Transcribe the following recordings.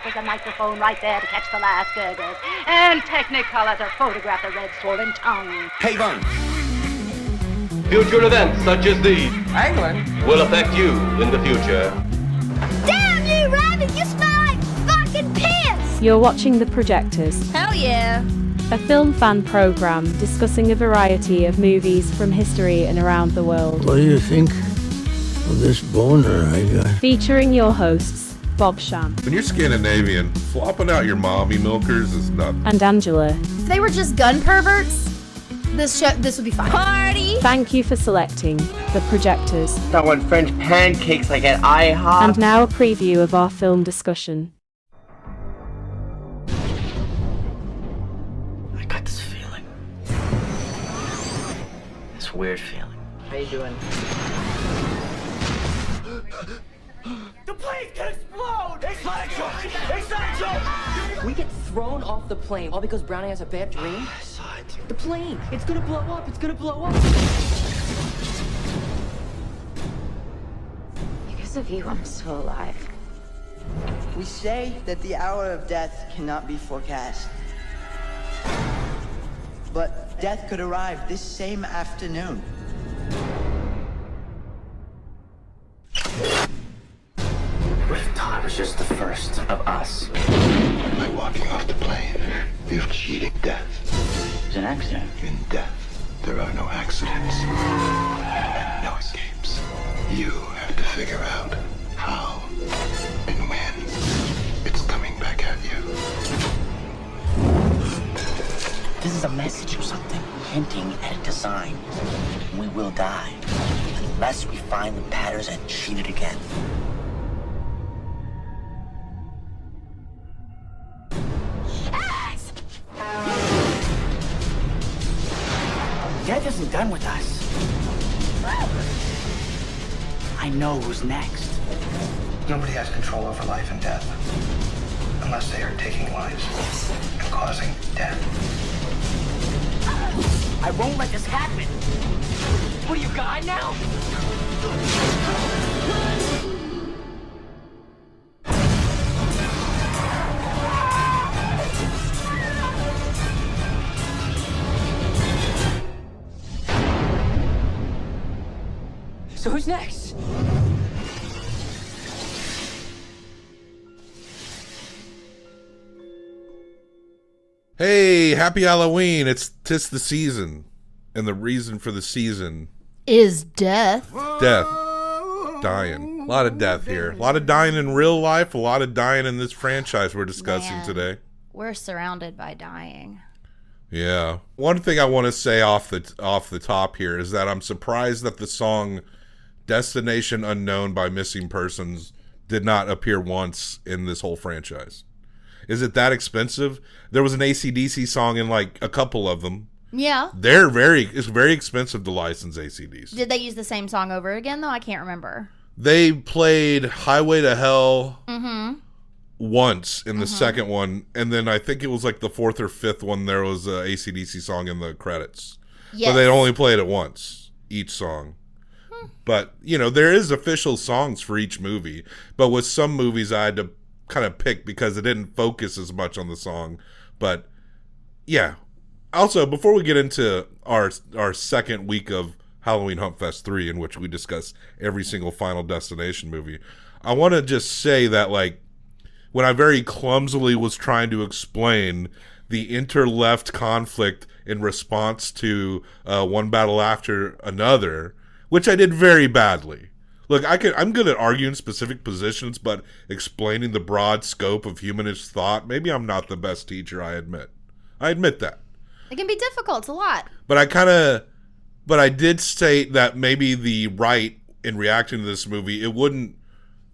there's a microphone right there to catch the last gurgles. And Technicolor to photograph the red swollen tongue. Hey, Vaughn. Future events such as these England? will affect you in the future. Damn you, Rabbit! You smell like fucking piss! You're watching The Projectors. Hell yeah! A film fan program discussing a variety of movies from history and around the world. What do you think of this boner I got? Featuring your hosts, Bob Sham. When you're Scandinavian, flopping out your mommy milkers is nothing. And Angela. If they were just gun perverts, this would be fine. Party! Thank you for selecting The Projectors. I want French pancakes like at IHOP. And now a preview of our film discussion. I got this feeling. This weird feeling. How you doing? The plane can explode! It's not a joke! It's not a joke! We get thrown off the plane all because Brownie has a bad dream? I saw it. The plane! It's gonna blow up! It's gonna blow up! Because of you, I'm still alive. We say that the hour of death cannot be forecast. But death could arrive this same afternoon. What if Todd was just the first of us? By walking off the plane, you've cheated death. It's an accident. In death, there are no accidents and no escapes. You have to figure out how and when it's coming back at you. This is a message or something hinting at a design. We will die unless we find the patterns and cheat it again. Death isn't done with us. I know who's next. Nobody has control over life and death unless they are taking lives and causing death. I won't let this happen. What are you, God now? So who's next? Hey, happy Halloween. Tis the season. And the reason for the season Is death. Death. Dying. A lot of death here. A lot of dying in real life, a lot of dying in this franchise we're discussing Man, today. We're surrounded by dying. Yeah. One thing I want to say off the top here is that I'm surprised that the song Destination Unknown by Missing Persons did not appear once in this whole franchise. Is it that expensive? There was an AC/DC song in like a couple of them. Yeah. It's very expensive to license AC/DC. Did they use the same song over again, though? I can't remember. They played Highway to Hell once in the second one, and then I think it was like the fourth or fifth one, there was a AC/DC song in the credits. Yes. But they only played it once, each song. But, there is official songs for each movie. But with some movies, I had to kind of pick because it didn't focus as much on the song. But, yeah. Also, before we get into our second week of Halloween Humpfest 3, in which we discuss every single Final Destination movie, I want to just say that, like, when I very clumsily was trying to explain the inter-left conflict in response to One Battle After Another, which I did very badly. Look, I'm good at arguing specific positions, but explaining the broad scope of humanist thought, maybe I'm not the best teacher, I admit. I admit that. It can be difficult. It's a lot. But I did state that maybe the right, in reacting to this movie,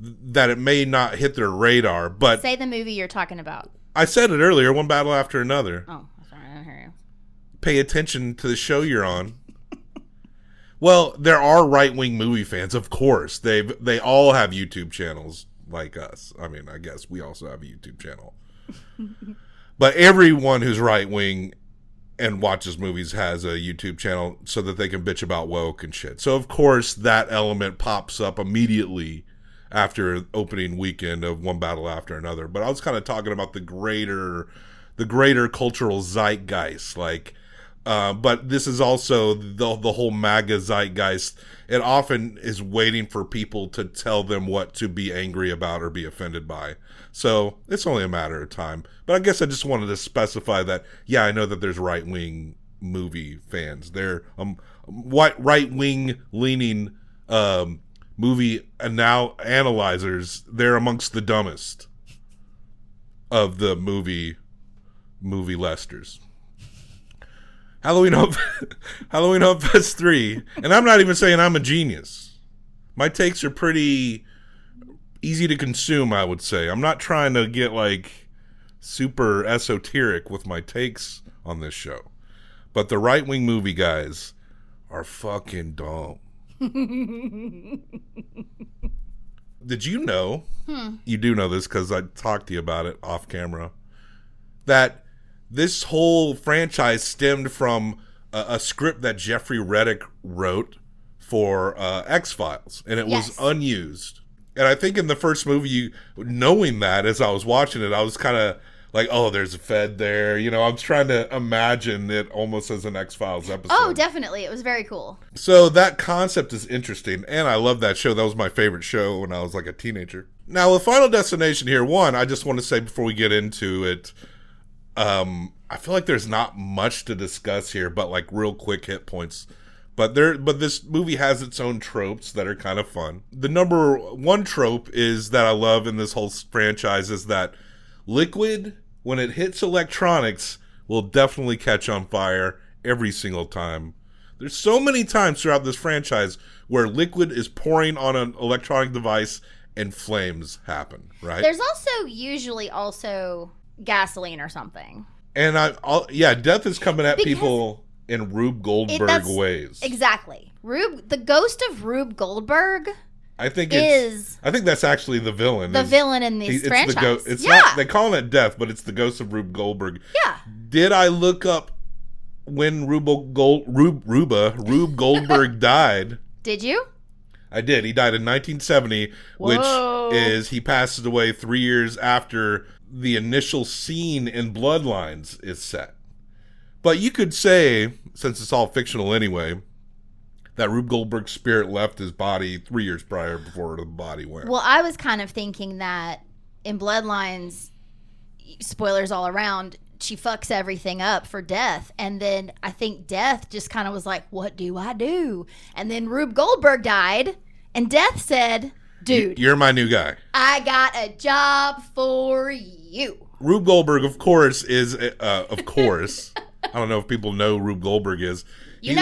that it may not hit their radar, but... Say the movie you're talking about. I said it earlier, One Battle After Another. Oh, sorry, I didn't hear you. Pay attention to the show you're on. Well, there are right-wing movie fans, of course. They all have YouTube channels like us. I mean, I guess we also have a YouTube channel. But everyone who's right-wing and watches movies has a YouTube channel so that they can bitch about woke and shit. So, of course, that element pops up immediately after opening weekend of One Battle After Another. But I was kind of talking about the greater cultural zeitgeist, like. But this is also the whole MAGA zeitgeist. It often is waiting for people to tell them what to be angry about or be offended by. So it's only a matter of time. But I guess I just wanted to specify that, yeah, I know that there's right-wing movie fans. They're right-wing leaning movie analyzers. They're amongst the dumbest of the movie lesters. Halloween Humpfest 3, and I'm not even saying I'm a genius. My takes are pretty easy to consume, I would say. I'm not trying to get like super esoteric with my takes on this show. But the right-wing movie guys are fucking dumb. Did you know, you do know this because I talked to you about it off camera, that this whole franchise stemmed from a script that Jeffrey Reddick wrote for X-Files, and it was unused. And I think in the first movie, knowing that as I was watching it, I was kind of like, oh, there's a Fed there. You know, I was trying to imagine it almost as an X-Files episode. Oh, definitely. It was very cool. So that concept is interesting, and I love that show. That was my favorite show when I was like a teenager. Now, with Final Destination here, I just want to say before we get into it, I feel like there's not much to discuss here, but like real quick hit points. But this movie has its own tropes that are kind of fun. The number one trope is that I love in this whole franchise is that liquid, when it hits electronics, will definitely catch on fire every single time. There's so many times throughout this franchise where liquid is pouring on an electronic device and flames happen, right? There's usually gasoline or something. And death is coming at people in Rube Goldberg ways. Exactly. The ghost of Rube Goldberg I think that's actually the villain. The villain in this franchise. It's not, they call it death, but it's the ghost of Rube Goldberg. Yeah. Did I look up when Rube Goldberg died? Did you? I did. He died in 1970, which is he passes away 3 years after the initial scene in Bloodlines is set. But you could say, since it's all fictional anyway, that Rube Goldberg's spirit left his body 3 years prior before the body went. Well, I was kind of thinking that in Bloodlines, spoilers all around, she fucks everything up for Death. And then I think Death just kind of was like, what do I do? And then Rube Goldberg died, and Death said, dude, you're my new guy. I got a job for you. Rube Goldberg, of course, is, of course, I don't know if people know who Rube Goldberg is. You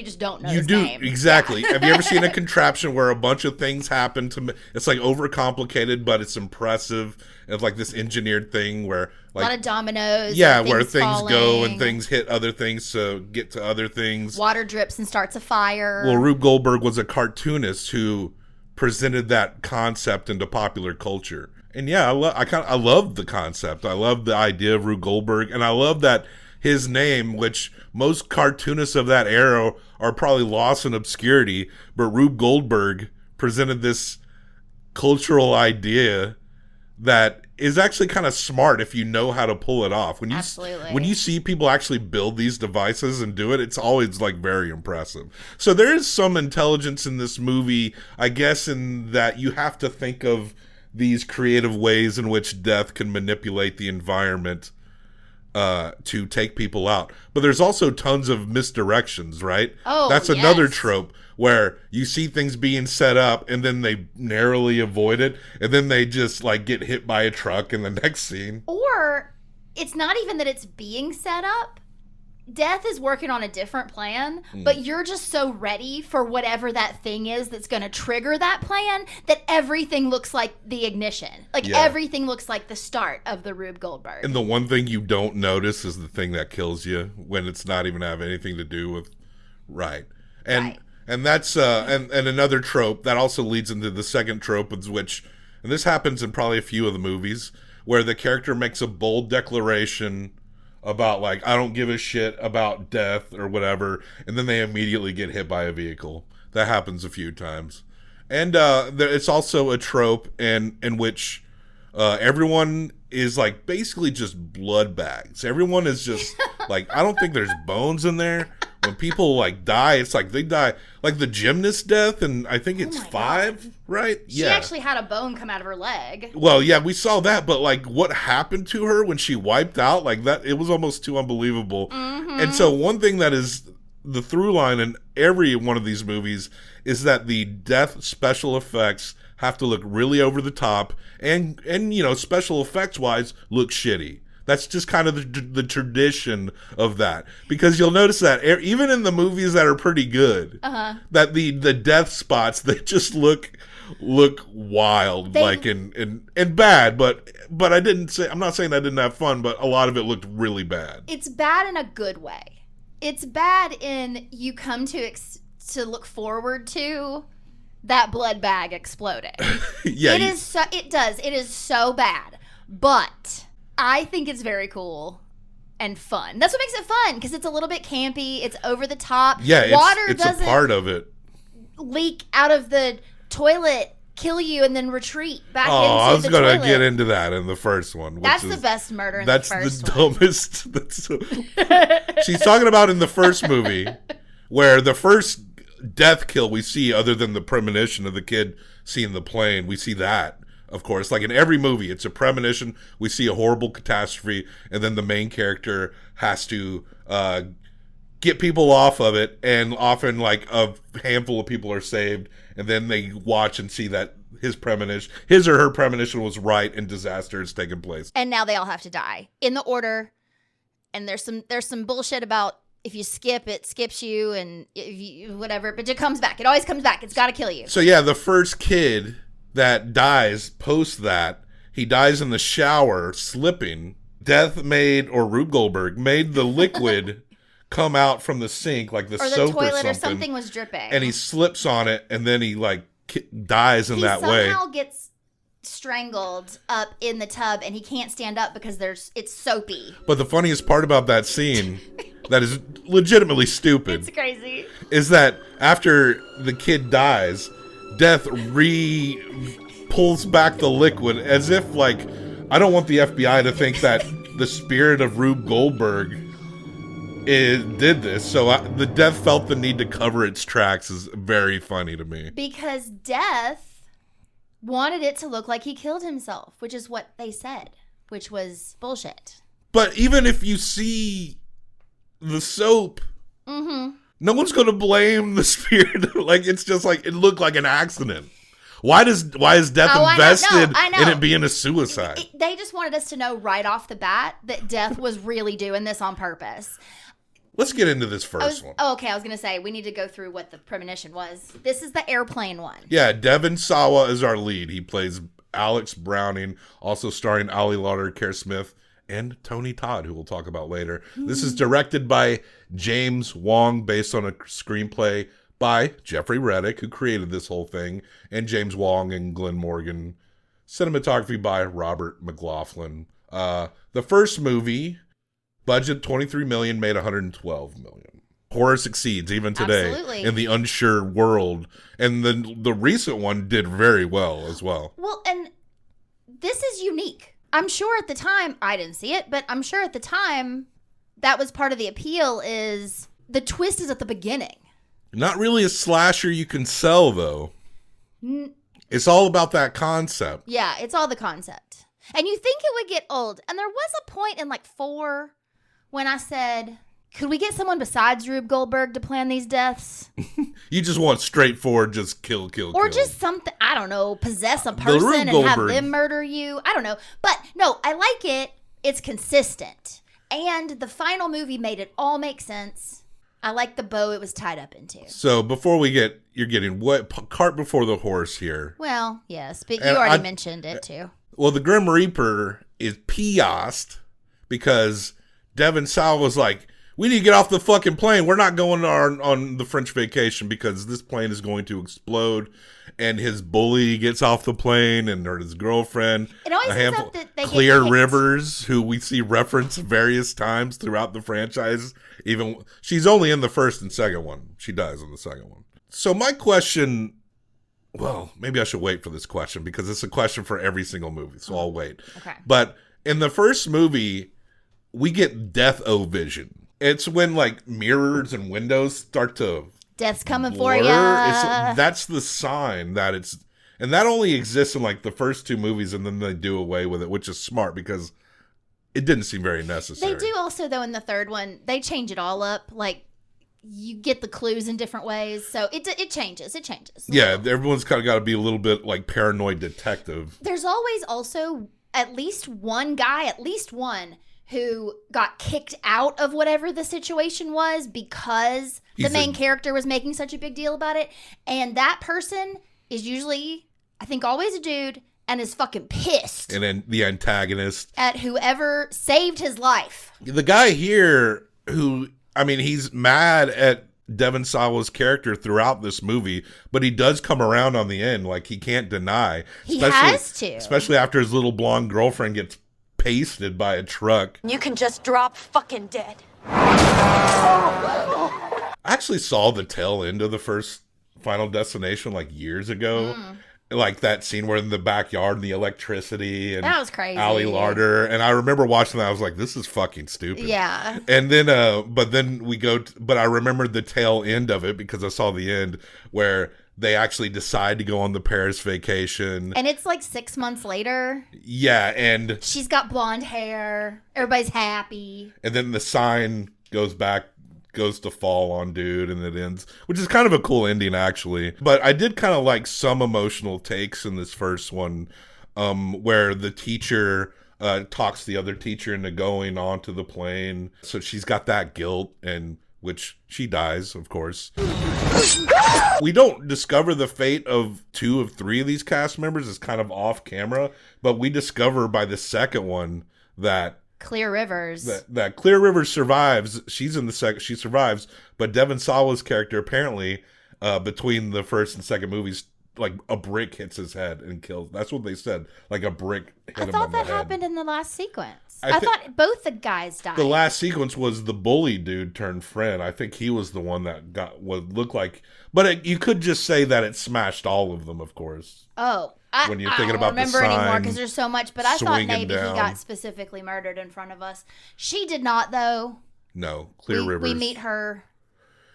just don't know his name. Exactly. Have you ever seen a contraption where a bunch of things happen to it's like overcomplicated, but it's impressive. It's like this engineered thing where like a lot of dominoes. Yeah, where things go and things hit other things to get to other things. Water drips and starts a fire. Well, Rube Goldberg was a cartoonist who presented that concept into popular culture. And yeah, I love the concept. I love the idea of Rube Goldberg, and I love that his name, which most cartoonists of that era are probably lost in obscurity, but Rube Goldberg presented this cultural idea that is actually kind of smart if you know how to pull it off. Absolutely. When you see people actually build these devices and do it, it's always like very impressive. So there is some intelligence in this movie, I guess, in that you have to think of these creative ways in which death can manipulate the environment to take people out. But there's also tons of misdirections, right? Oh, that's another trope where you see things being set up and then they narrowly avoid it and then they just like get hit by a truck in the next scene. Or it's not even that it's being set up. Death is working on a different plan, but you're just so ready for whatever that thing is that's going to trigger that plan that everything looks like the ignition. Everything looks like the start of the Rube Goldberg. And the one thing you don't notice is the thing that kills you when it's not even have anything to do with And that's and another trope that also leads into the second trope, which, and this happens in probably a few of the movies, where the character makes a bold declaration about like, I don't give a shit about death or whatever, and then they immediately get hit by a vehicle. That happens a few times. And it's also a trope in which everyone is like basically just blood bags. Everyone is just like, I don't think there's bones in there. When people like die, it's like they die like the gymnast death, and I think it's 5, God. Right? She actually had a bone come out of her leg. Well, yeah, we saw that, but like what happened to her when she wiped out, like that, it was almost too unbelievable. Mm-hmm. And so one thing that is the through line in every one of these movies is that the death special effects have to look really over the top and you know, special effects wise look shitty. That's just kind of the tradition of that, because you'll notice that even in the movies that are pretty good, that the death spots, they just look wild, like and bad. But I'm not saying I didn't have fun, but a lot of it looked really bad. It's bad in a good way. It's bad in you come to look forward to that blood bag exploding. Yeah, it is so. It does. It is so bad, but I think it's very cool and fun. That's what makes it fun, because it's a little bit campy. It's over the top. Yeah, water it's doesn't a part of it. Leak out of the toilet, kill you, and then retreat back into the toilet. I was going to get into that in the first one. That's the best murder in the first one. That's the dumbest. She's talking about in the first movie, where the first death kill we see, other than the premonition of the kid seeing the plane, we see that. Of course, like in every movie, it's a premonition. We see a horrible catastrophe, and then the main character has to get people off of it, and often like a handful of people are saved, and then they watch and see that his or her premonition was right, and disaster has taken place. And now they all have to die in the order. And there's some bullshit about if you skip, it skips you, and if you, whatever, but it comes back. It always comes back. It's got to kill you. So yeah, the first kid that dies post that, he dies in the shower slipping. Rube Goldberg made the liquid come out from the sink, like the soap or something. Or something was dripping. And he slips on it, and then he like dies in that way. He somehow gets strangled up in the tub, and he can't stand up because it's soapy. But the funniest part about that scene that is legitimately stupid, it's crazy, is that after the kid dies, Death pulls back the liquid as if, like, I don't want the FBI to think that the spirit of Rube Goldberg did this. So the Death felt the need to cover its tracks is very funny to me. Because Death wanted it to look like he killed himself, which is what they said, which was bullshit. But even if you see the soap, no one's going to blame the spirit. Like, it's just like, it looked like an accident. Why is Death invested in it being a suicide? They just wanted us to know right off the bat that Death was really doing this on purpose. Let's get into this first one. Oh, okay. I was going to say, we need to go through what the premonition was. This is the airplane one. Yeah, Devon Sawa is our lead. He plays Alex Browning, also starring Ali Lauder, Kerr Smith, and Tony Todd, who we'll talk about later. This is directed by James Wong, based on a screenplay by Jeffrey Reddick, who created this whole thing, and James Wong and Glenn Morgan. Cinematography by Robert McLaughlin. The first movie, budget $23 million, made $112 million. Horror succeeds even today. Absolutely. In the unsure world. And the recent one did very well as well. Well, and this is unique. I'm sure at the time, I didn't see it, but I'm sure at the time that was part of the appeal, is the twist is at the beginning. Not really a slasher you can sell, though. It's all about that concept. Yeah, it's all the concept. And you think it would get old. And there was a point in like 4 when I said, could we get someone besides Rube Goldberg to plan these deaths? You just want straightforward, just kill. Or just something, I don't know, possess a person and have them murder you. I don't know. But no, I like it. It's consistent. And the final movie made it all make sense. I like the bow it was tied up into. So before you're getting cart before the horse here. Well, yes, but you already mentioned it too. Well, the Grim Reaper is pissed because Devon Sawa was like, we need to get off the fucking plane. We're not going on the French vacation because this plane is going to explode. And his bully gets off the plane, and his girlfriend. It always ends up that they Clear get Rivers, who we see referenced various times throughout the franchise. Even she's only in the first and second one. She dies in the second one. So my question well, maybe I should wait for this question because it's a question for every single movie, so I'll wait. Okay. But in the first movie, we get death vision. It's when like mirrors and windows start to Death's coming blur. for ya. That's the sign that it's, and that only exists in like the first two movies, and then they do away with it, which is smart because it didn't seem very necessary. They do also, though, in the third one, they change it all up. Like, you get the clues in different ways, so it changes. It changes. Yeah, everyone's kind of got to be a little bit like paranoid detective. There's always also at least one guy, who got kicked out of whatever the situation was because the main character was making such a big deal about it. And that person is usually, I think, always a dude and is fucking pissed. And then the antagonist. At whoever saved his life. The guy here who, I mean, he's mad at Devon Sawa's character throughout this movie, but he does come around on the end. Like, he can't deny. He has to. Especially after his little blonde girlfriend gets pasted by a truck. You can just drop fucking dead. I actually saw the tail end of the first Final Destination like years ago. Like that scene where in the backyard and the electricity and that was crazy. Ali Larder. And I remember watching that. I was like, this is fucking stupid. Yeah. And then, but then we go, but I remembered the tail end of it because I saw the end where they actually decide to go on the Paris vacation. And it's like 6 months later. Yeah. And she's got blonde hair. Everybody's happy. And then the sign goes to fall on dude, and it ends, which is kind of a cool ending actually. But I did kind of like some emotional takes in this first one, where the teacher talks the other teacher into going onto the plane, so she's got that guilt, and which she dies, of course. We don't discover the fate of 2 of 3 of these cast members. It's kind of off camera, but we discover by the second one that Clear Rivers. That Clear Rivers survives. She's in the second. She survives, but Devon Sawa's character apparently, between the first and second movies, like a brick hits his head and kills. That's what they said. Like a brick hit him on the head. I thought that happened in the last sequence. I thought both the guys died. The last sequence was the bully dude turned friend. I think he was the one that got what looked like. But you could just say that it smashed all of them, of course. Oh. When you're thinking about the sign, I don't remember anymore because there's so much, but I thought maybe down. he got specifically murdered in front of us. She did not, though. No, Clear Rivers. We meet her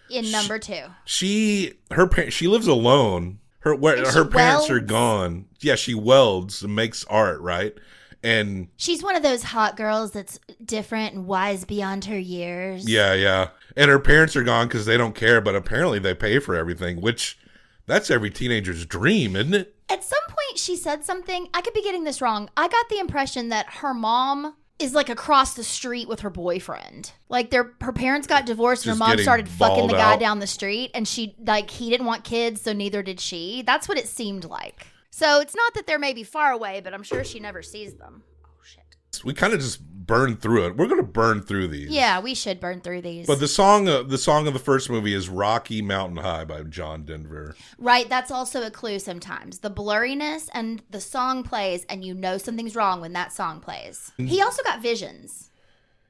in number 2. She lives alone. Her parents are gone. Yeah, she welds and makes art, right? And she's one of those hot girls that's different and wise beyond her years. Yeah. And her parents are gone because they don't care, but apparently they pay for everything, which that's every teenager's dream, isn't it? At some point, she said something. I could be getting this wrong. I got the impression that her mom is like across the street with her boyfriend. Like her parents got divorced and her mom started fucking the guy down the street, and he didn't want kids, so neither did she. That's what it seemed like. So it's not that they're maybe far away, but I'm sure she never sees them. Oh shit. We kind of just burn through it. We're gonna burn through these. Yeah, we should burn through these. But the song of the first movie is "Rocky Mountain High" by John Denver. Right, that's also a clue sometimes. The blurriness and the song plays, and you know something's wrong when that song plays. He also got visions.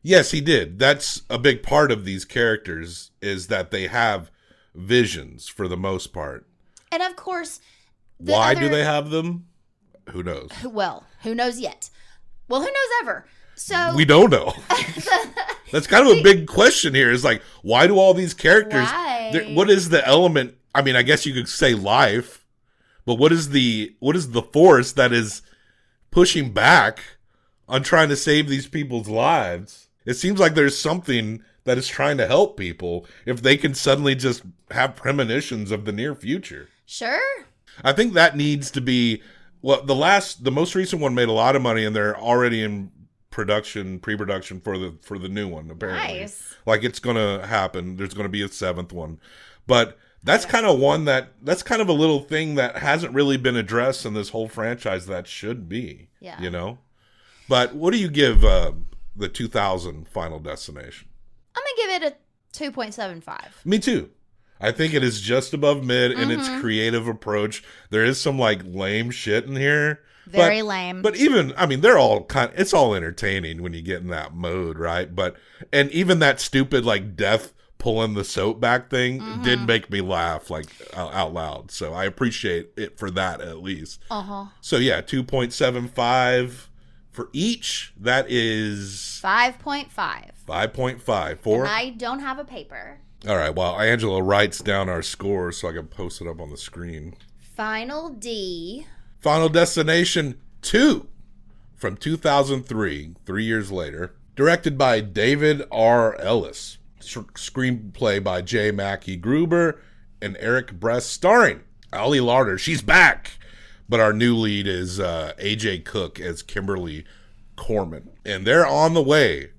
Yes, he did. That's a big part of these characters, is that they have visions for the most part. And of course, why do they have them? Who knows? Well, who knows yet? Well, who knows ever? So we don't know. That's kind of a big question here. Is like, why do all these characters? What is the element? I mean, I guess you could say life, but what is the force that is pushing back on trying to save these people's lives? It seems like there's something that is trying to help people if they can suddenly just have premonitions of the near future. Sure. I think that needs to be, well, the most recent one made a lot of money, and they're already in pre-production for the new one, apparently. Nice. Like, it's gonna happen. There's gonna be a 7th one. But that's kind of that's kind of a little thing that hasn't really been addressed in this whole franchise that should be. Yeah. You know? But what do you give the 2000 Final Destination? I'm gonna give it a 2.75. Me too. I think it is just above mid in its creative approach. There is some like lame shit in here. Very lame. But even, I mean, they're all it's all entertaining when you get in that mode, right? And even that stupid like death pulling the soap back thing did make me laugh like out loud. So I appreciate it for that at least. So yeah, 2.75 for each. That is 5.5. 5.5 for. And I don't have a paper. All right. Well, Angela writes down our score so I can post it up on the screen. Final D. Final Destination 2 from 2003, 3 years later. Directed by David R. Ellis. Screenplay by J. Mackie Gruber and Eric Bress. Starring Ollie Larder. She's back. But our new lead is A.J. Cook as Kimberly Corman. And they're on the way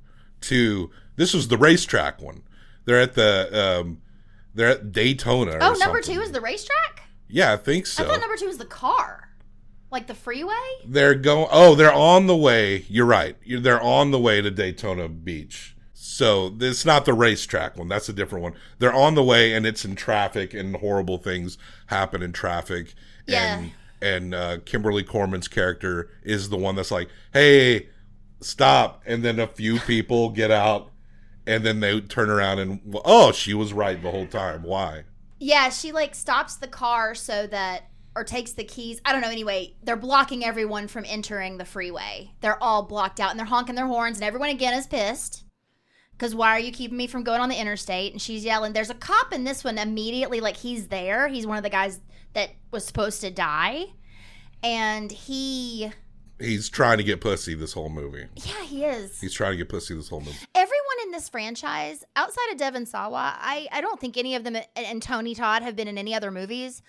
to... This was the racetrack one. They're at they're at Daytona. Oh, number 2 is the racetrack? Yeah, I think so. I thought number 2 was the car. Like the freeway? They're on the way. You're right. They're on the way to Daytona Beach. So it's not the racetrack one. That's a different one. They're on the way and it's in traffic and horrible things happen in traffic. Yeah. And Kimberly Corman's character is the one that's like, hey, stop. And then a few people get out and then they turn around and, oh, she was right the whole time. Why? Yeah, she like stops the car or takes the keys. I don't know. Anyway, they're blocking everyone from entering the freeway. They're all blocked out and they're honking their horns and everyone again is pissed. Because why are you keeping me from going on the interstate? And she's yelling. There's a cop in this one immediately, like he's there. He's one of the guys that was supposed to die. And he's trying to get pussy this whole movie. Yeah, he is. He's trying to get pussy this whole movie. Everyone in this franchise, outside of Devon Sawa, I don't think any of them and Tony Todd have been in any other movies.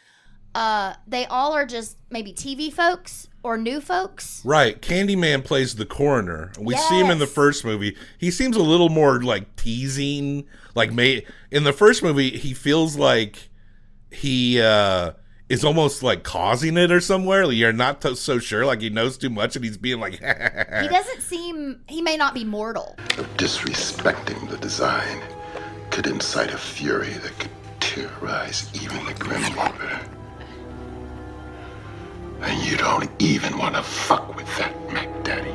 They all are just maybe TV folks or new folks. Right. Candyman plays the coroner. We see him in the first movie. He seems a little more like teasing. Like in the first movie, he feels like he is almost like causing it or somewhere. Like you're not so sure. Like he knows too much and he's being like. He doesn't seem. He may not be mortal. Disrespecting the design could incite a fury that could terrorize even the Grim Reaper. And you don't even want to fuck with that, Mac Daddy.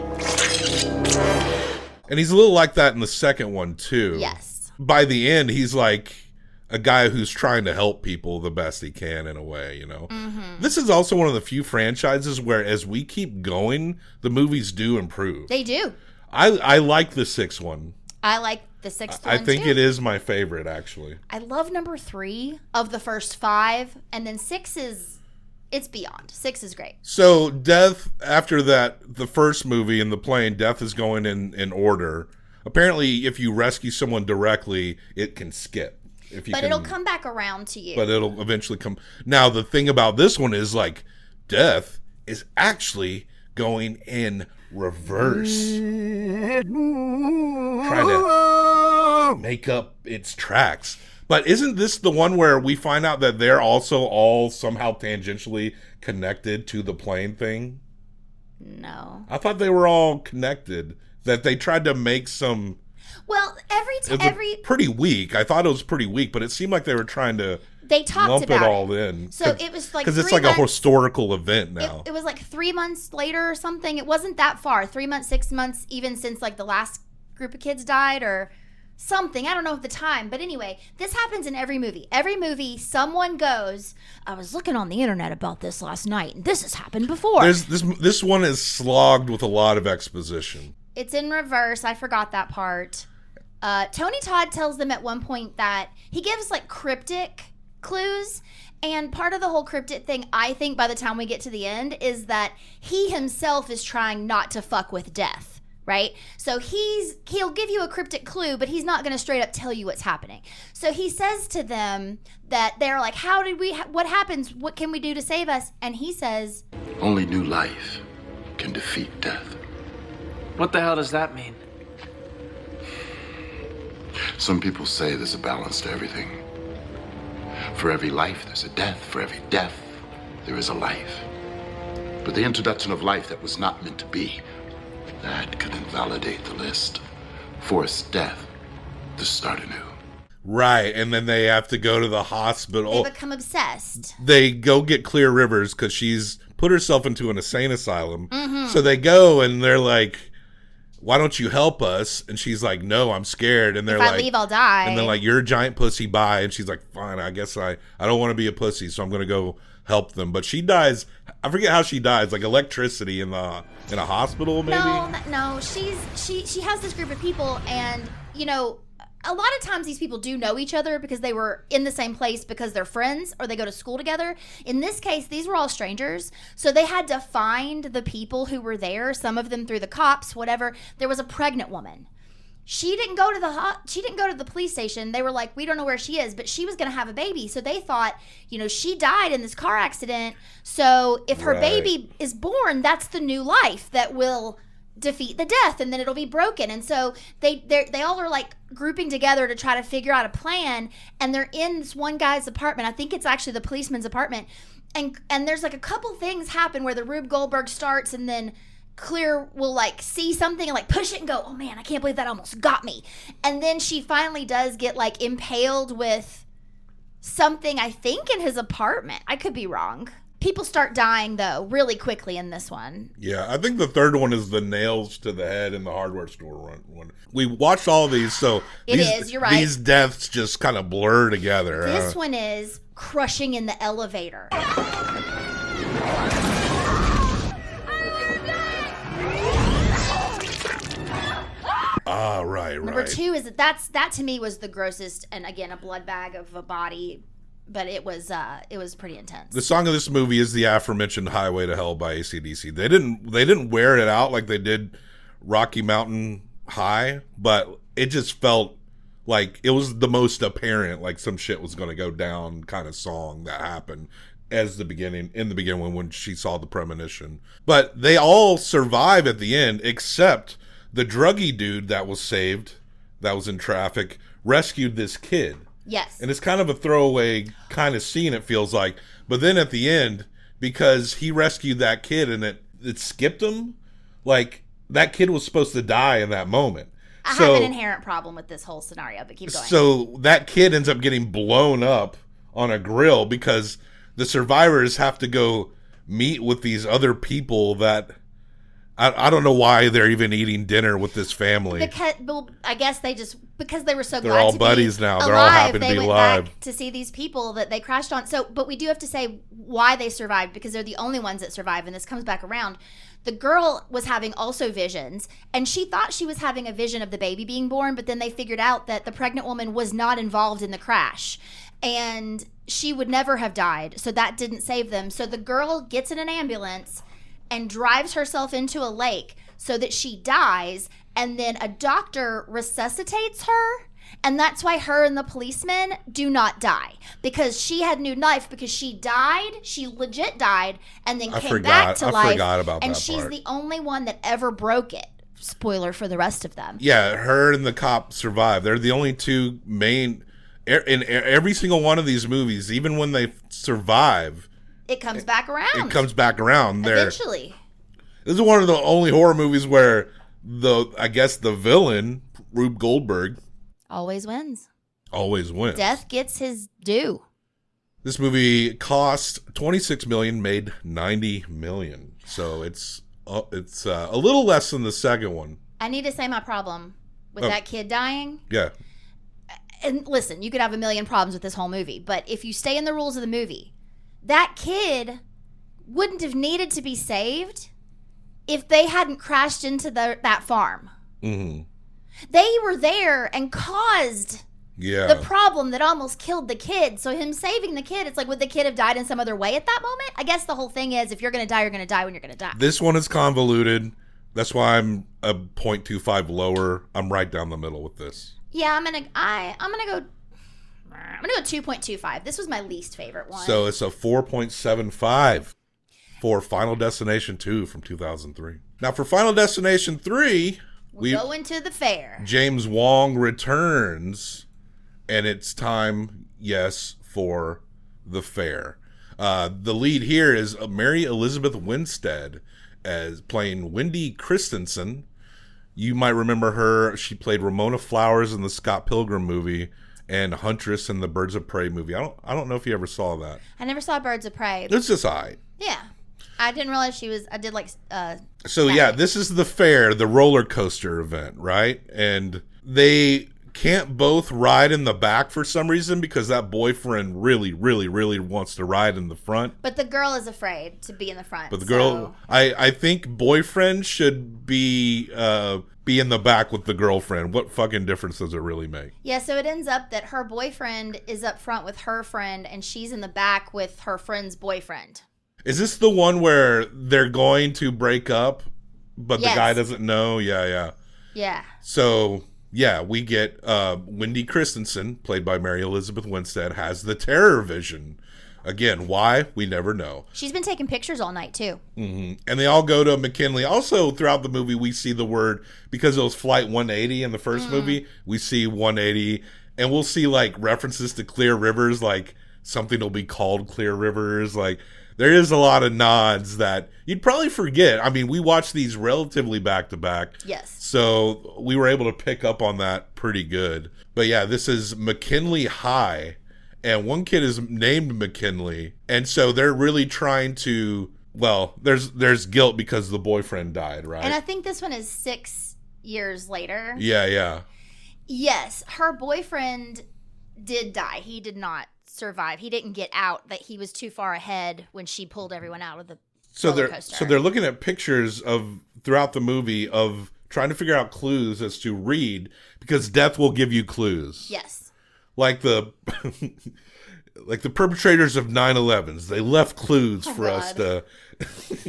And he's a little like that in the second one, too. Yes. By the end, he's like a guy who's trying to help people the best he can in a way, you know? Mm-hmm. This is also one of the few franchises where as we keep going, the movies do improve. They do. I like the sixth one. I like the sixth one, I think it is my favorite, actually. I love number 3 of the first 5, and then 6 is... It's beyond. 6 is great. So death, after that, the first movie in the plane, death is going in order. Apparently, if you rescue someone directly, it can skip. It'll come back around to you. But it'll eventually come. Now, the thing about this one is, like, death is actually going in reverse. Trying to make up its tracks. But isn't this the one where we find out that they're also all somehow tangentially connected to the plane thing? No. I thought they were all connected. That they tried to make some... Well, pretty weak. I thought it was pretty weak, but it seemed like they were trying to lump it all in. So it was like because it's like a historical event now. It was like 3 months later or something. It wasn't that far. 3 months, 6 months, even since like the last group of kids died or... something. I don't know at the time. But anyway, this happens in every movie. Every movie, someone goes, I was looking on the internet about this last night, and this has happened before. This one is slogged with a lot of exposition. It's in reverse. I forgot that part. Tony Todd tells them at one point that he gives like cryptic clues. And part of the whole cryptic thing, I think by the time we get to the end, is that he himself is trying not to fuck with death. Right? So he'll give you a cryptic clue, but he's not going to straight up tell you what's happening. So he says to them that they're like, what happens? What can we do to save us? And he says, only new life can defeat death. What the hell does that mean? Some people say there's a balance to everything. For every life, there's a death. For every death, there is a life. But the introduction of life that was not meant to be, that could invalidate the list. Force death to start anew. Right, and then they have to go to the hospital. They become obsessed. They go get Clear Rivers because she's put herself into an insane asylum. Mm-hmm. So they go and they're like, why don't you help us? And she's like, no, I'm scared. And they're If like, I leave, I'll die. And they're like, you're a giant pussy, bye. And she's like, fine, I guess I don't want to be a pussy, so I'm going to go help them. But she dies. I forget how she dies, like electricity in a hospital, maybe? No. She has this group of people, and, you know, a lot of times these people do know each other because they were in the same place because they're friends or they go to school together. In this case, these were all strangers. So they had to find the people who were there, some of them through the cops, whatever. There was a pregnant woman. She didn't go to the police station. They were like, we don't know where she is, but she was going to have a baby. So they thought, you know, she died in this car accident. So if her baby is born, that's the new life that will defeat the death, and then it'll be broken. And so they all are like grouping together to try to figure out a plan, and they're in this one guy's apartment. I think it's actually the policeman's apartment, and there's like a couple things happen where the Rube Goldberg starts, and then Clear will like see something and like push it and go, oh man, I can't believe that almost got me. And then she finally does get like impaled with something, I think in his apartment. I could be wrong. People start dying, though, really quickly in this one. Yeah, I think the third one is the nails to the head in the hardware store one. We watched all of these, so you're right. These deaths just kind of blur together. This one is crushing in the elevator. Right. Number 2 is that to me was the grossest, and again, a blood bag of a body. But it was pretty intense. The song of this movie is the aforementioned "Highway to Hell" by AC/DC. They didn't wear it out like they did Rocky Mountain High, but it just felt like it was the most apparent, like some shit was going to go down kind of song that happened in the beginning when she saw the premonition. But they all survive at the end, except the druggy dude that was saved, that was in traffic, rescued this kid. Yes. And it's kind of a throwaway kind of scene, it feels like. But then at the end, because he rescued that kid and it skipped him, like, that kid was supposed to die in that moment. I have an inherent problem with this whole scenario, but keep going. So that kid ends up getting blown up on a grill because the survivors have to go meet with these other people that... I don't know why they're even eating dinner with this family. I guess because they were so glad to be alive. They're all buddies now. They're all happy to be alive. They went back to see these people that they crashed on. So, but we do have to say why they survived, because they're the only ones that survive, and this comes back around. The girl was having also visions, and she thought she was having a vision of the baby being born, but then they figured out that the pregnant woman was not involved in the crash, and she would never have died, so that didn't save them. So the girl gets in an ambulance and drives herself into a lake so that she dies, and then a doctor resuscitates her, and that's why her and the policeman do not die, because she had new life, because she legit died, and then came back to life. I forgot about that. And she's the only one that ever broke it. Spoiler for the rest of them. Yeah, her and the cop survived. They're the only two main in every single one of these movies. Even when they survive, it comes back around. It comes back around. Eventually. This is one of the only horror movies where the villain, Rube Goldberg, always wins. Death gets his due. This movie cost $26 million, made $90 million. So it's a little less than the second one. I need to say my problem with that kid dying. Yeah. And listen, you could have a million problems with this whole movie, but if you stay in the rules of the movie, that kid wouldn't have needed to be saved if they hadn't crashed into that farm. Mm-hmm. They were there and caused the problem that almost killed the kid. So him saving the kid, it's like, would the kid have died in some other way at that moment? I guess the whole thing is, if you're going to die, you're going to die when you're going to die. This one is convoluted. That's why I'm a 0.25 lower. I'm right down the middle with this. Yeah, I'm gonna go 2.25. This was my least favorite one. So it's a 4.75 for Final Destination 2 from 2003. Now for Final Destination 3, we go into the fair. James Wong returns, and it's time, for the fair. The lead here is Mary Elizabeth Winstead as playing Wendy Christensen. You might remember her. She played Ramona Flowers in the Scott Pilgrim movie and Huntress in the Birds of Prey movie. I don't know if you ever saw that. I never saw Birds of Prey. It's just all right. Yeah. I didn't realize she was. I did like. So yeah, this is the fair, the roller coaster event, right? And they can't both ride in the back for some reason because that boyfriend really wants to ride in the front. But the girl is afraid to be in the front. But the girl, I think boyfriend should be in the back with the girlfriend. What fucking difference does it really make? Yeah, so it ends up that her boyfriend is up front with her friend and she's in the back with her friend's boyfriend. Is this the one where they're going to break up, but Yes. the guy doesn't know? Yeah. Yeah. So, yeah, we get Wendy Christensen, played by Mary Elizabeth Winstead, has the terror vision. Again, why? We never know. She's been taking pictures all night, too. Mm-hmm. And they all go to McKinley. Also, throughout the movie, we see the word, because it was Flight 180 in the first movie, we see 180. And we'll see, like, references to Clear Rivers, like, something will be called Clear Rivers. Like, there is a lot of nods that you'd probably forget. I mean, we watched these relatively back-to-back. Yes. So we were able to pick up on that pretty good. But yeah, this is McKinley High. And one kid is named McKinley. And so they're really trying to, well, there's guilt because the boyfriend died, right? And I think this one is 6 years later. Yeah. Yes, her boyfriend did die. He did not survive. He didn't get out. That he was too far ahead when she pulled everyone out of the roller coaster. So they're looking at pictures of throughout the movie of trying to figure out clues as to read, because death will give you clues. Yes. Like the perpetrators of 9/11s, they left clues for us to.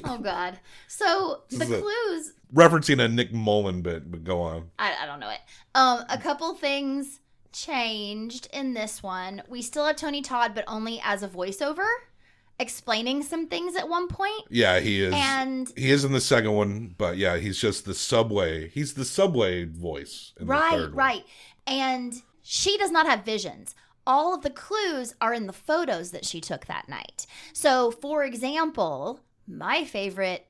Oh God! So the clues. Referencing a Nick Mullen bit, but go on. I don't know it. A couple things changed in this one. We still have Tony Todd, but only as a voiceover, explaining some things at one point. Yeah, he is. And he is in the second one, but yeah, he's just the subway. He's the subway voice. In the third one. Right. And she does not have visions. All of the clues are in the photos that she took that night. So, for example, my favorite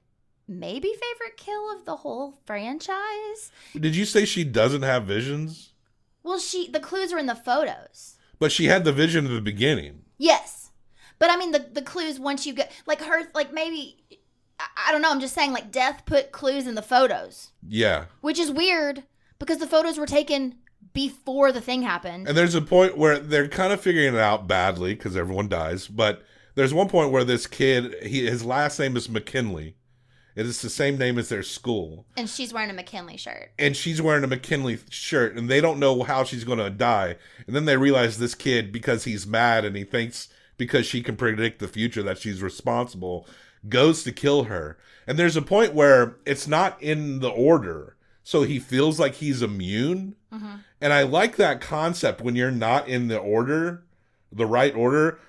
kill of the whole franchise. Did you say she doesn't have visions? Well, the clues are in the photos. But she had the vision at the beginning. Yes. But I mean, the clues once you get, like her, like maybe, I don't know, I'm just saying, like, Death put clues in the photos. Yeah. Which is weird because the photos were taken before the thing happened. And there's a point where they're kind of figuring it out badly because everyone dies. But there's one point where this kid, his last name is McKinley. It is the same name as their school. And she's wearing a McKinley shirt. And she's wearing a McKinley shirt, and they don't know how she's going to die. And then they realize this kid, because he's mad and he thinks because she can predict the future that she's responsible, goes to kill her. And there's a point where it's not in the order, so he feels like he's immune. Mm-hmm. And I like that concept when you're not in the order, the right order.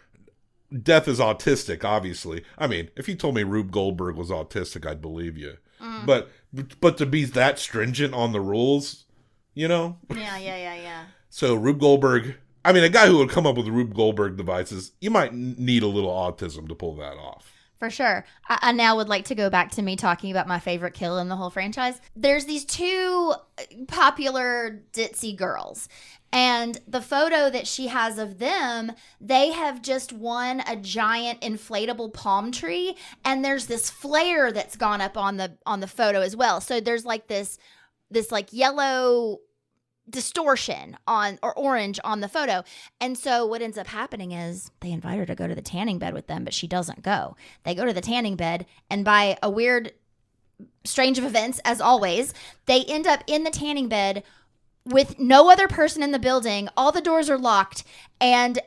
Death is autistic, obviously. I mean, if you told me Rube Goldberg was autistic, I'd believe you. Mm. But to be that stringent on the rules, you know? Yeah. So Rube Goldberg, I mean, a guy who would come up with Rube Goldberg devices, you might need a little autism to pull that off. For sure. I now would like to go back to me talking about my favorite kill in the whole franchise. There's these two popular ditzy girls. And the photo that she has of them, they have just won a giant inflatable palm tree. And there's this flare that's gone up on the photo as well. So there's like this like yellow distortion or orange on the photo. And so what ends up happening is they invite her to go to the tanning bed with them, but she doesn't go. They go to the tanning bed, and by a weird, strange of events, as always, they end up in the tanning bed with no other person in the building. All the doors are locked, and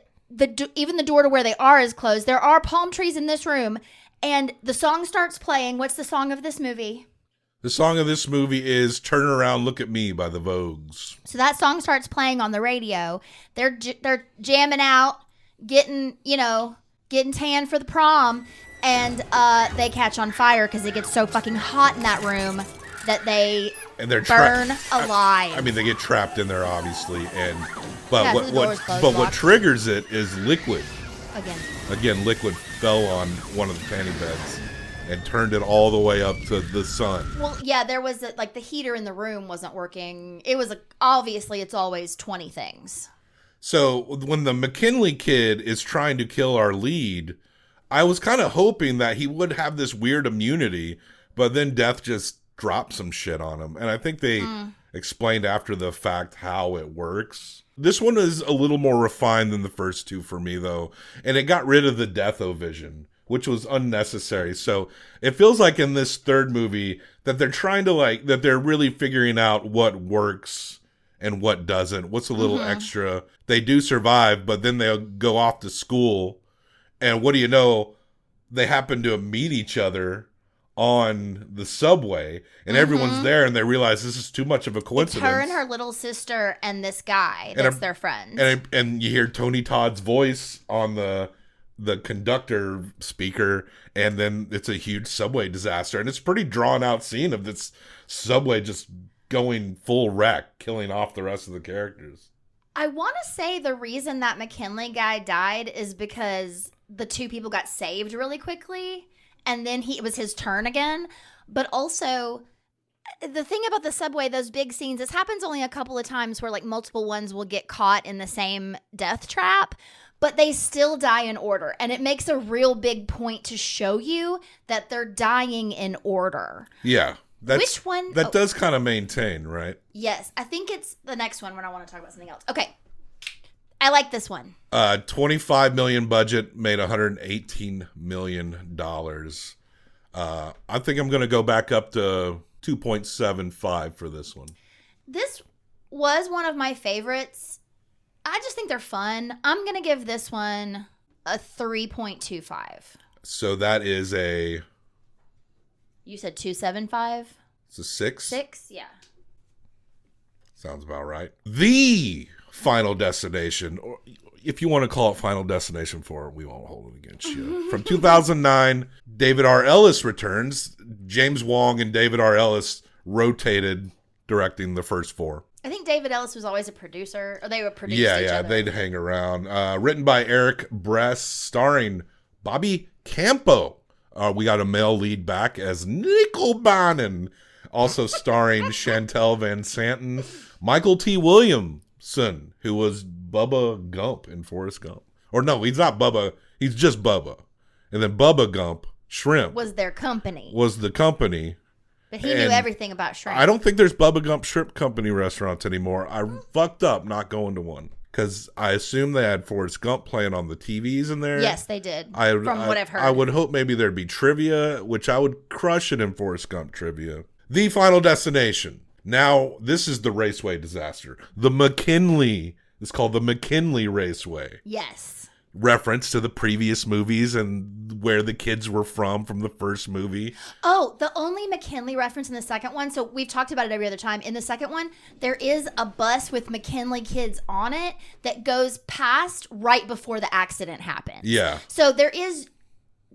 even the door to where they are is closed. There are palm trees in this room, and the song starts playing. What's the song of this movie? The song of this movie is Turn Around, Look at Me by the Vogues. So that song starts playing on the radio. They're jamming out, getting tan for the prom, and they catch on fire because it gets so fucking hot in that room that they burn alive. I mean, they get trapped in there, obviously, but what triggers it is liquid. Again, liquid fell on one of the tanning beds and turned it all the way up to the sun. Well, yeah, there was the heater in the room wasn't working. It was obviously it's always 20 things. So when the McKinley kid is trying to kill our lead, I was kind of hoping that he would have this weird immunity, but then Death just dropped some shit on him. And I think they explained after the fact how it works. This one is a little more refined than the first two for me, though. And it got rid of the Death-O-Vision, which was unnecessary. So it feels like in this third movie that they're trying to that they're really figuring out what works and what doesn't. What's a little extra. They do survive, but then they'll go off to school. And what do you know? They happen to meet each other on the subway, and everyone's there, and they realize this is too much of a coincidence. It's her and her little sister and this guy that's their friend. And you hear Tony Todd's voice on the conductor speaker, and then it's a huge subway disaster. And it's a pretty drawn out scene of this subway just going full wreck, killing off the rest of the characters. I want to say the reason that McKinley guy died is because the two people got saved really quickly, and then it was his turn again. But also, the thing about the subway, those big scenes, this happens only a couple of times where multiple ones will get caught in the same death trap, but they still die in order. And it makes a real big point to show you that they're dying in order. Yeah. Which one? That does kind of maintain, right? Yes. I think it's the next one when I want to talk about something else. Okay. I like this one. $25 million budget, made $118 million. I think I'm going to go back up to 2.75 for this one. This was one of my favorites. I just think they're fun. I'm going to give this one a 3.25. So that is a... You said 2.75? It's a 6? 6, yeah. Sounds about right. The Final Destination, or if you want to call it Final Destination 4, we won't hold it against you. From 2009, David R. Ellis returns. James Wong and David R. Ellis rotated directing the first 4. I think David Ellis was always a producer, or they would produce each other. They'd hang around. Written by Eric Bress, starring Bobby Campo. We got a male lead back as Nickelbanen. Also starring Chantel Van Santen, Michael T. Williamson, who was Bubba Gump in Forrest Gump. Or no, he's not Bubba. He's just Bubba. And then Bubba Gump, Shrimp, was their company. Was the company. But he knew everything about shrimp. I don't think there's Bubba Gump Shrimp Company restaurants anymore. I fucked up not going to one. Because I assume they had Forrest Gump playing on the TVs in there. Yes, they did. From what I've heard. I would hope maybe there'd be trivia, which I would crush it in Forrest Gump trivia. The Final Destination. Now, this is the Raceway disaster. The McKinley. It's called the McKinley Raceway. Yes. Reference to the previous movies and where the kids were from the first movie. Oh, the only McKinley reference in the second one, so we've talked about it every other time. In the second one, there is a bus with McKinley kids on it that goes past right before the accident happens. Yeah. So there is...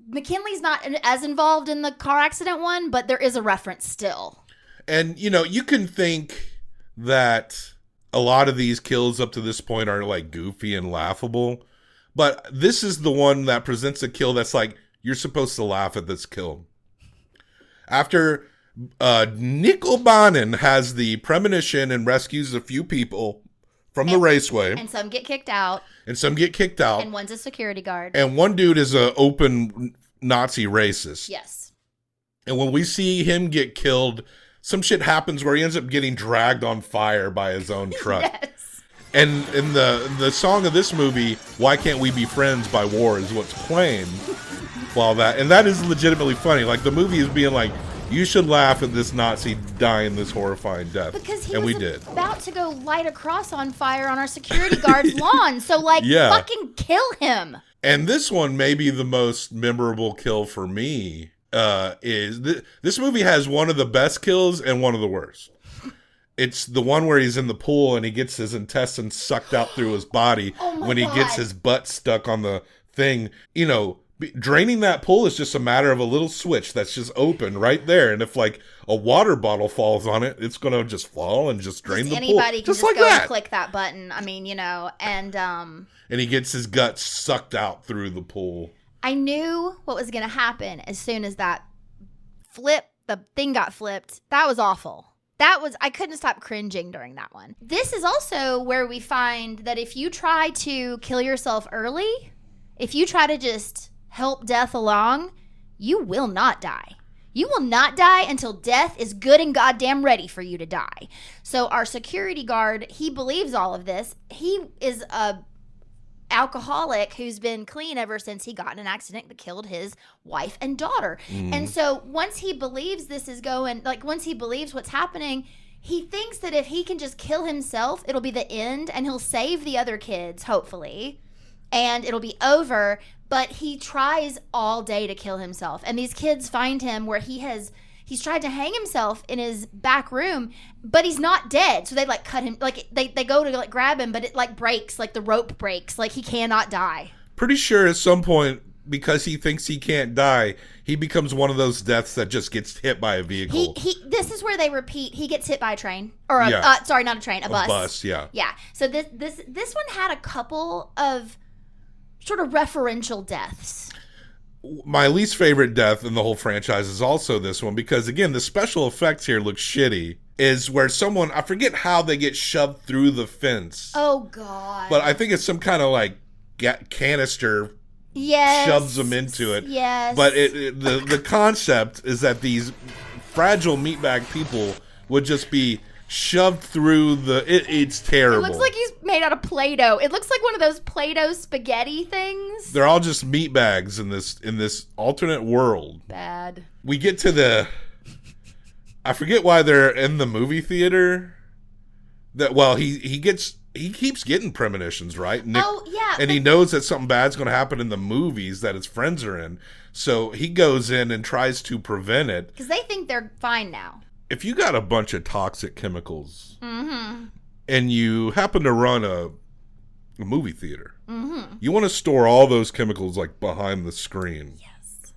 McKinley's not as involved in the car accident one, but there is a reference still. And, you can think that a lot of these kills up to this point are goofy and laughable. But this is the one that presents a kill that's you're supposed to laugh at this kill. After Nickelbanen has the premonition and rescues a few people from the raceway. And some get kicked out. And one's a security guard. And one dude is an open Nazi racist. Yes. And when we see him get killed, some shit happens where he ends up getting dragged on fire by his own truck. Yes. And in the song of this movie, Why Can't We Be Friends by War is what's playing while and that is legitimately funny. The movie is being you should laugh at this Nazi dying this horrifying death. Because he and was we did. About to go light a cross on fire on our security guard's lawn. So fucking kill him. And this one may be the most memorable kill for me. This movie has one of the best kills and one of the worst. It's the one where he's in the pool and he gets his intestines sucked out through his body when he gets his butt stuck on the thing. Draining that pool is just a matter of a little switch that's just open right there. And if a water bottle falls on it, it's going to just fall and just drain the pool. Anybody can just go and click that button. I mean, and he gets his guts sucked out through the pool. I knew what was going to happen as soon as the thing got flipped. That was awful. I couldn't stop cringing during that one. This is also where we find that if you try to kill yourself early, if you try to just help death along, you will not die. You will not die until death is good and goddamn ready for you to die. So our security guard, he believes all of this. He is a alcoholic who's been clean ever since he got in an accident that killed his wife and daughter. And so once he believes this is going, like once he believes what's happening, he thinks that if he can just kill himself, it'll be the end and he'll save the other kids, hopefully, and it'll be over. But he tries all day to kill himself. And these kids find him where he's tried to hang himself in his back room, but he's not dead. So they like cut him, like they go to like grab him, but it like breaks, like the rope breaks, like he cannot die. Pretty sure at some point, because he thinks he can't die, he becomes one of those deaths that just gets hit by a vehicle. This is where they repeat. He gets hit by a train, or a bus. A bus, yeah. Yeah. So this one had a couple of sort of referential deaths. My least favorite death in the whole franchise is also this one, because again, the special effects here look shitty, is where someone, I forget how they get shoved through the fence. Oh God. But I think it's some kind of like canister shoves them into it. Yes. But the concept is that these fragile meatbag people would just be shoved through it's terrible. It looks like he's made out of Play-Doh. It looks like one of those Play-Doh spaghetti things. They're all just meatbags in this alternate world. Bad. We get to I forget why they're in the movie theater. He keeps getting premonitions, right? Nick, and he knows that something bad's going to happen in the movies that his friends are in. So he goes in and tries to prevent it. Because they think they're fine now. If you got a bunch of toxic chemicals and you happen to run a movie theater, you want to store all those chemicals like behind the screen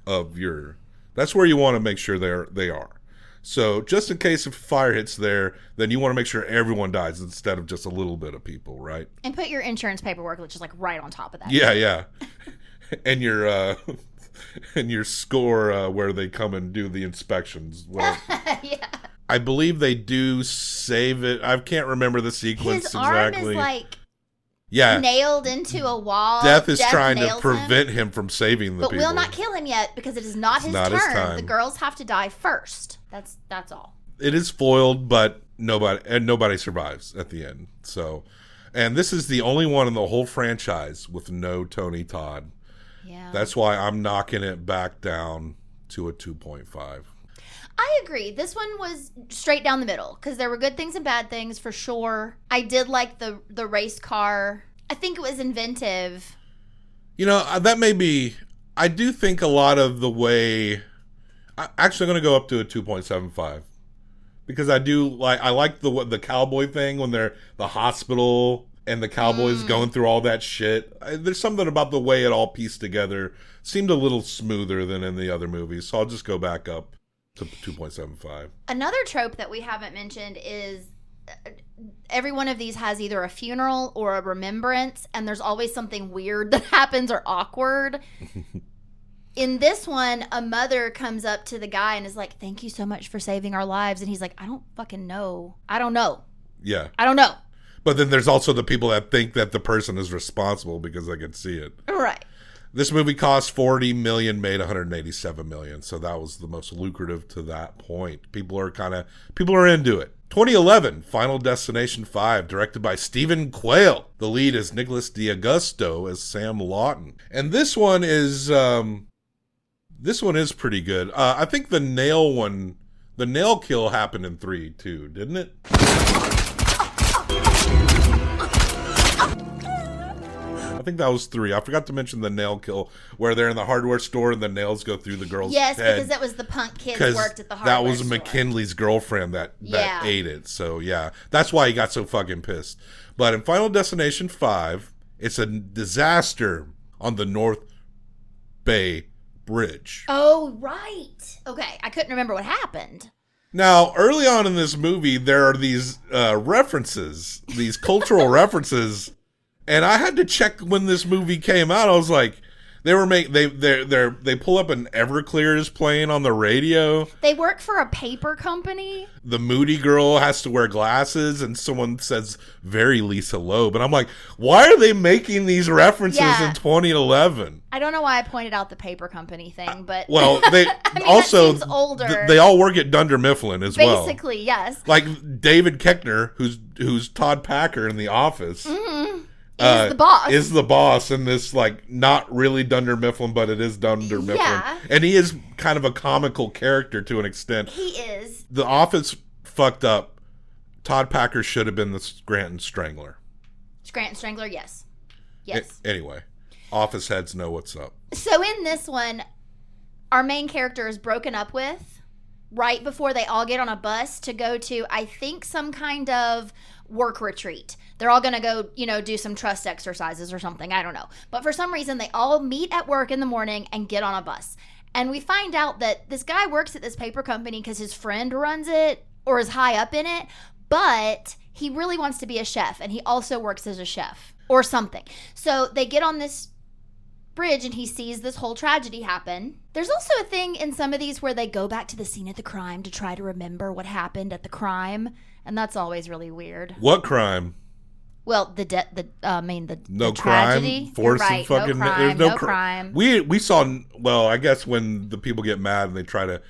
of that's where you want to make sure they are. So just in case if fire hits there, then you want to make sure everyone dies instead of just a little bit of people, right? And put your insurance paperwork, which is like right on top of that. Yeah. And your score where they come and do the inspections. Yeah. I believe they do save it. I can't remember the sequence exactly. His arm is like Yeah. nailed into a wall. Death is trying to prevent him from saving the but people. will not kill him yet because it is not his not turn. his time. The girls have to die first. That's all. It is foiled, but nobody survives at the end. So, and this is the only one in the whole franchise with no Tony Todd. Yeah. That's why I'm knocking it back down to a 2.5. I agree. This one was straight down the middle because there were good things and bad things for sure. I did like the race car. I think it was inventive. You know, that may be... I do think a lot of the way... Actually, I'm going to go up to a 2.75. Because I like the cowboy thing when they're the hospital and the cowboys going through all that shit. There's something about the way it all pieced together. Seemed a little smoother than in the other movies. So I'll just go back up to 2.75. Another trope that we haven't mentioned is every one of these has either a funeral or a remembrance, and there's always something weird that happens or awkward. In this one, a mother comes up to the guy and is like, "Thank you so much for saving our lives." And he's like, "I don't fucking know. I don't know. Yeah. I don't know." But then there's also the people that think that the person is responsible because they can see it. Right. This movie cost $40 million, made $187 million. So that was the most lucrative to that point. People are into it. 2011, Final Destination 5, directed by Stephen Quayle. The lead is Nicholas D'Agosto as Sam Lawton. And this one is pretty good. I think the nail kill happened in 3 too, didn't it? I think that was 3. I forgot to mention the nail kill where they're in the hardware store and the nails go through the girl's head. Yes, because that was the punk kid who worked at the hardware that was store. McKinley's girlfriend that ate it. So yeah, that's why he got so fucking pissed. But in Final Destination 5, it's a disaster on the North Bay Bridge. Oh, right. Okay, I couldn't remember what happened. Now, early on in this movie, there are these references, these cultural references. And I had to check when this movie came out. I was like, They pull up an Everclear is playing on the radio. They work for a paper company. The moody girl has to wear glasses, and someone says very Lisa Loeb, and I'm like, why are they making these references in 2011? I don't know why I pointed out the paper company thing, but well, they I mean, also that seems older. They all work at Dunder Mifflin as well. Basically, yes. Like David Koechner, who's Todd Packer in The Office. Mm-hmm. Is the boss. Is the boss in this, like, not really Dunder Mifflin, but it is Dunder Mifflin. And he is kind of a comical character to an extent. He is. The Office fucked up. Todd Packer should have been the Scranton Strangler. Scranton Strangler, yes. Yes. Anyway, Office heads know what's up. So in this one, our main character is broken up with right before they all get on a bus to go to, I think, some kind of work retreat. They're all going to go, do some trust exercises or something. I don't know. But for some reason, they all meet at work in the morning and get on a bus. And we find out that this guy works at this paper company because his friend runs it or is high up in it. But he really wants to be a chef. And he also works as a chef or something. So they get on this bridge and he sees this whole tragedy happen. There's also a thing in some of these where they go back to the scene of the crime to try to remember what happened at the crime. And that's always really weird. What crime? Well, the no tragedy. Crime, force right, and fucking. No crime, there's no crime. We saw. Well, I guess when the people get mad and they try to,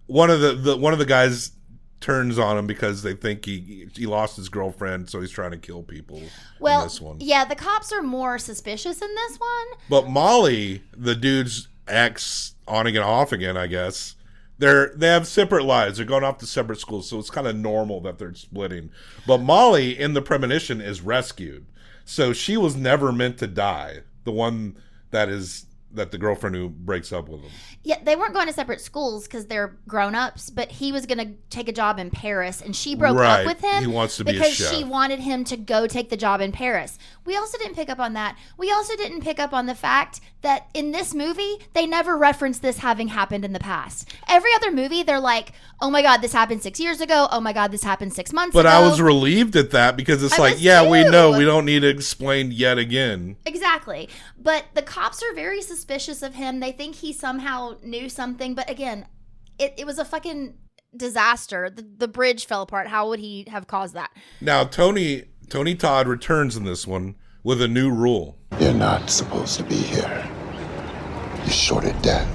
one of the guys turns on him because they think he lost his girlfriend, so he's trying to kill people. Well, in this one. Yeah, the cops are more suspicious in this one. But Molly, the dude's ex, on again, off again, I guess. They have separate lives. They're going off to separate schools, so it's kind of normal that they're splitting. But Molly, in the premonition, is rescued. So she was never meant to die. The one that the girlfriend who breaks up with him. Yeah, they weren't going to separate schools because they're grown-ups, but he was going to take a job in Paris, and she broke up with him. He wants to be a because chef. she wanted him to go take the job in Paris. We also didn't pick up on that. We also didn't pick up on the fact that in this movie, they never reference this having happened in the past. Every other movie, they're like, oh my God, this happened 6 years ago. Oh my God, this happened 6 months ago. But I was relieved at that because it's we know. We don't need to explain yet again. Exactly. But the cops are very suspicious of him. They think he somehow knew something. But again, it was a fucking disaster. The bridge fell apart. How would he have caused that? Now, Tony Todd returns in this one with a new rule. You're not supposed to be here. You shorted death.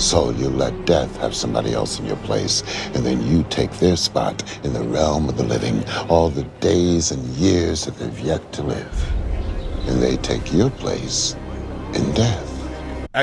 So you let death have somebody else in your place, and then you take their spot in the realm of the living, all the days and years that they've yet to live. And they take your place in death.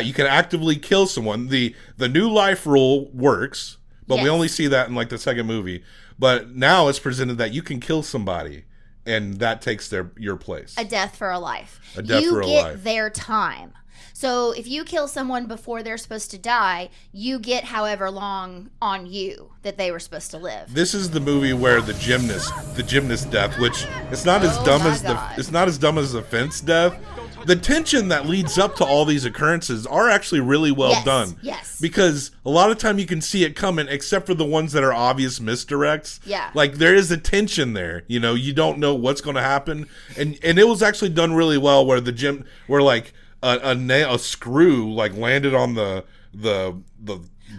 You can actively kill someone. The new life rule works, but yes. We only see that in like the second movie. But now it's presented that you can kill somebody, and that takes your place. A death for a life. A death for a life. You get their time. So if you kill someone before they're supposed to die, you get however long on you that they were supposed to live. This is the movie where the gymnast death, which it's not as dumb as the fence death. The tension that leads up to all these occurrences are actually really well done. Yes. Because a lot of time you can see it coming, except for the ones that are obvious misdirects. Yeah. Like there is a tension there. You don't know what's going to happen, and it was actually done really well. Where like a screw like landed on the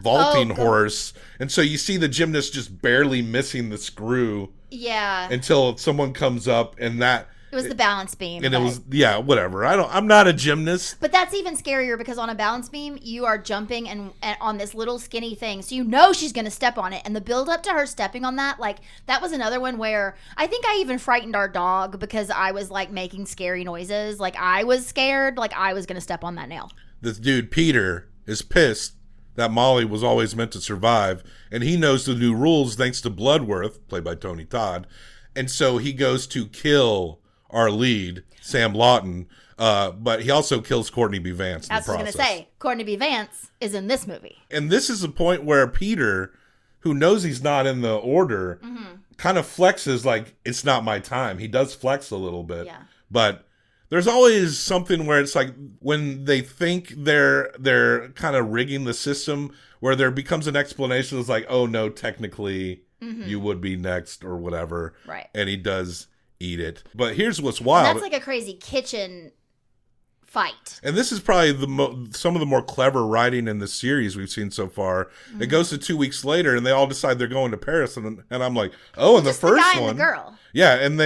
vaulting horse, and so you see the gymnast just barely missing the screw. Yeah. Until someone comes up, and that. It was the balance beam. And it was, whatever. I'm not a gymnast. But that's even scarier because on a balance beam, you are jumping and on this little skinny thing. So you know she's going to step on it. And the build up to her stepping on that, like, that was another one where I think I even frightened our dog because I was, like, making scary noises. Like, I was scared. Like, I was going to step on that nail. This dude, Peter, is pissed that Molly was always meant to survive. And he knows the new rules thanks to Bloodworth, played by Tony Todd. And so he goes to kill our lead, Sam Lawton, but he also kills Courtney B. Vance in the process. I was going to say, Courtney B. Vance is in this movie. And this is a point where Peter, who knows he's not in the order, kind of flexes like, it's not my time. He does flex a little bit. Yeah. But there's always something where it's like when they think they're kind of rigging the system, where there becomes an explanation that's like, oh no, technically you would be next or whatever. Right. And he does eat it. But here's what's wild. And that's like a crazy kitchen fight. And this is probably some of the more clever writing in the series we've seen so far. It goes to 2 weeks later, and they all decide they're going to Paris, and I'm like, oh, in the first the guy one, and the girl. Yeah, and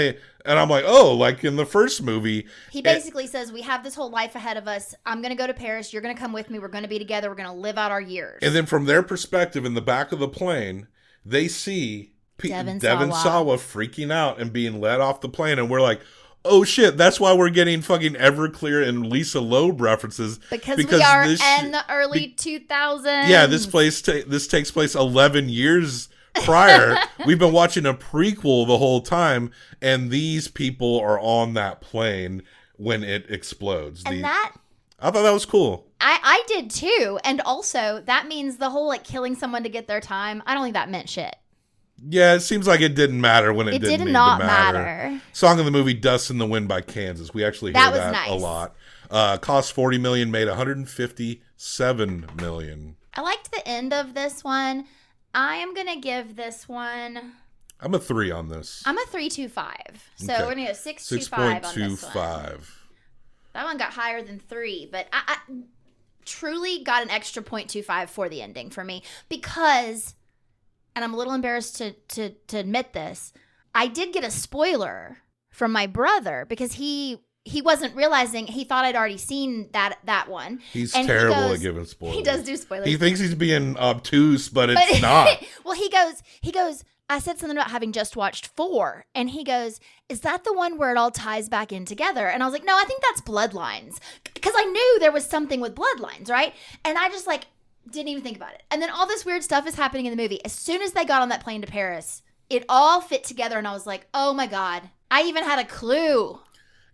I'm like, oh, like in the first movie, he basically says, we have this whole life ahead of us. I'm going to go to Paris. You're going to come with me. We're going to be together. We're going to live out our years. And then from their perspective, in the back of the plane, they see Devon Sawa freaking out and being let off the plane, and we're like, oh shit, that's why we're getting fucking Everclear and Lisa Loeb references. Because we are in the early 2000s. Yeah, this takes place 11 years prior. We've been watching a prequel the whole time, and these people are on that plane when it explodes. And I thought that was cool. I did too. And also, that means the whole like killing someone to get their time, I don't think that meant shit. Yeah, it seems like it didn't matter when it didn't did need not to matter. matter. Song of the movie, Dust in the Wind by Kansas. We actually hear that nice. a lot. Cost $40 million, made $157 million. I liked the end of this one. I am going to give this one... I'm a 3 on this. I'm a 3.25. So we're going to go 6.25 on this one. 6.25. That one got higher than 3, but I truly got an extra 0.25 for the ending for me because... and I'm a little embarrassed to admit this, I did get a spoiler from my brother because he wasn't realizing, he thought I'd already seen that one. He's terrible at giving spoilers. He does do spoilers. He thinks he's being obtuse, but it's not. Well, he goes, I said something about having just watched 4, and he goes, is that the one where it all ties back in together? And I was like, no, I think that's Bloodlines. Because I knew there was something with Bloodlines, right? And I just like... didn't even think about it. And then all this weird stuff is happening in the movie. As soon as they got on that plane to Paris, it all fit together, and I was like, oh my God. I even had a clue.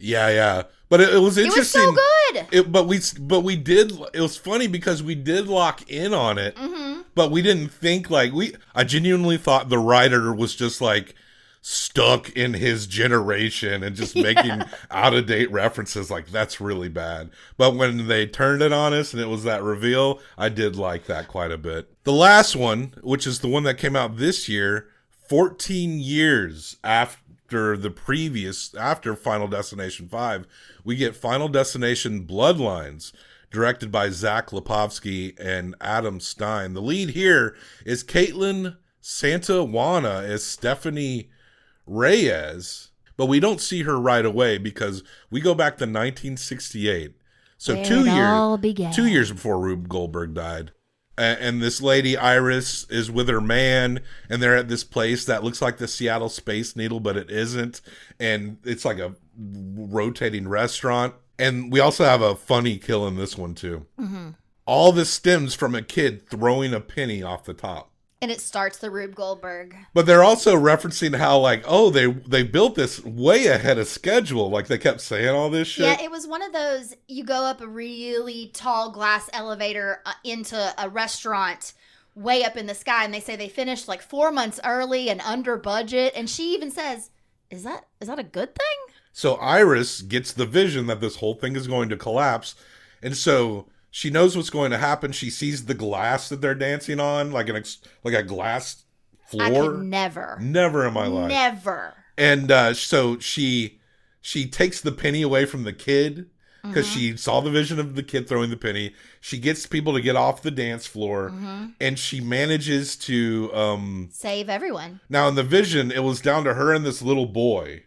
Yeah. But it was interesting. It was so good. It was funny because we did lock in on it, but we didn't think I genuinely thought the writer was just like stuck in his generation and just making out-of-date references. Like, that's really bad. But when they turned it on us and it was that reveal, I did like that quite a bit. The last one, which is the one that came out this year, 14 years after Final Destination 5, we get Final Destination Bloodlines, directed by Zach Lipovsky and Adam Stein. The lead here is Caitlin Santawana as Stephanie Reyes, but we don't see her right away because we go back to 1968. So where 2 years, 2 years before Rube Goldberg died. And this lady, Iris, is with her man, and they're at this place that looks like the Seattle Space Needle, but it isn't. And it's like a rotating restaurant. And we also have a funny kill in this one, too. Mm-hmm. All this stems from a kid throwing a penny off the top. And it starts the Rube Goldberg. But they're also referencing how, they built this way ahead of schedule. Like, they kept saying all this shit. Yeah, it was one of those, you go up a really tall glass elevator into a restaurant way up in the sky, and they say they finished 4 months early and under budget. And she even says, is that a good thing? So Iris gets the vision that this whole thing is going to collapse. And so... she knows what's going to happen. She sees the glass that they're dancing on, like a glass floor. I could never in my life. Never. And so she takes the penny away from the kid because she saw the vision of the kid throwing the penny. She gets people to get off the dance floor, and she manages to save everyone. Now in the vision, it was down to her and this little boy.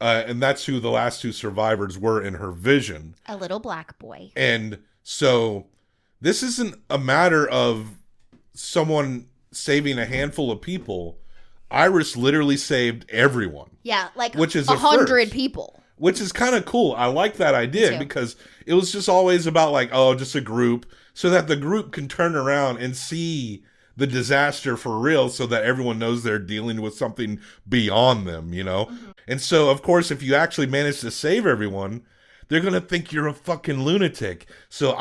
And that's who the last 2 survivors were in her vision. A little black boy. And so this isn't a matter of someone saving a handful of people. Iris literally saved everyone. Yeah, which is 100 people. Which is kind of cool. I like that idea because it was just always about just a group, so that the group can turn around and see the disaster for real, so that everyone knows they're dealing with something beyond them, And so, of course, if you actually manage to save everyone, they're going to think you're a fucking lunatic. So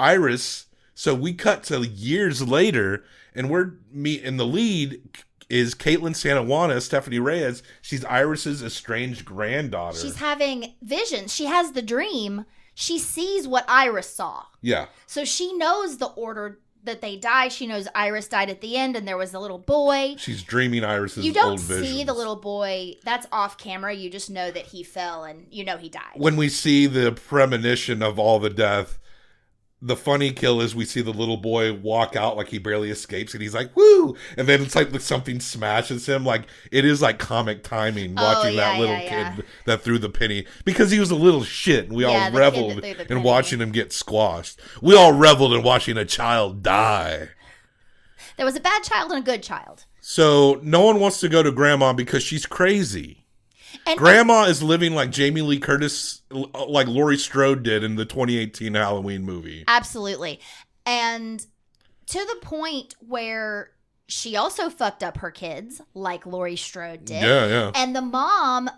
we cut to years later, and and the lead is Caitlin Santawana, Stephanie Reyes. She's Iris's estranged granddaughter. She's having visions. She has the dream. She sees what Iris saw. Yeah. So she knows the order that they die. She knows Iris died at the end and there was a little boy. She's dreaming Iris's You don't old visions. see the little boy. That's off camera. You just know that he fell and you know he died. When we see the premonition of all the death, the funny kill is we see the little boy walk out like he barely escapes and he's like, woo! And then it's like something smashes him. Like, it is like comic timing watching that little kid that threw the penny. Because he was a little shit and we all reveled in watching him get squashed. We all reveled in watching a child die. There was a bad child and a good child. So no one wants to go to Grandma because she's crazy. And Grandma is living like Jamie Lee Curtis, like Laurie Strode did in the 2018 Halloween movie. Absolutely. And to the point where she also fucked up her kids, like Laurie Strode did. Yeah. And the mom,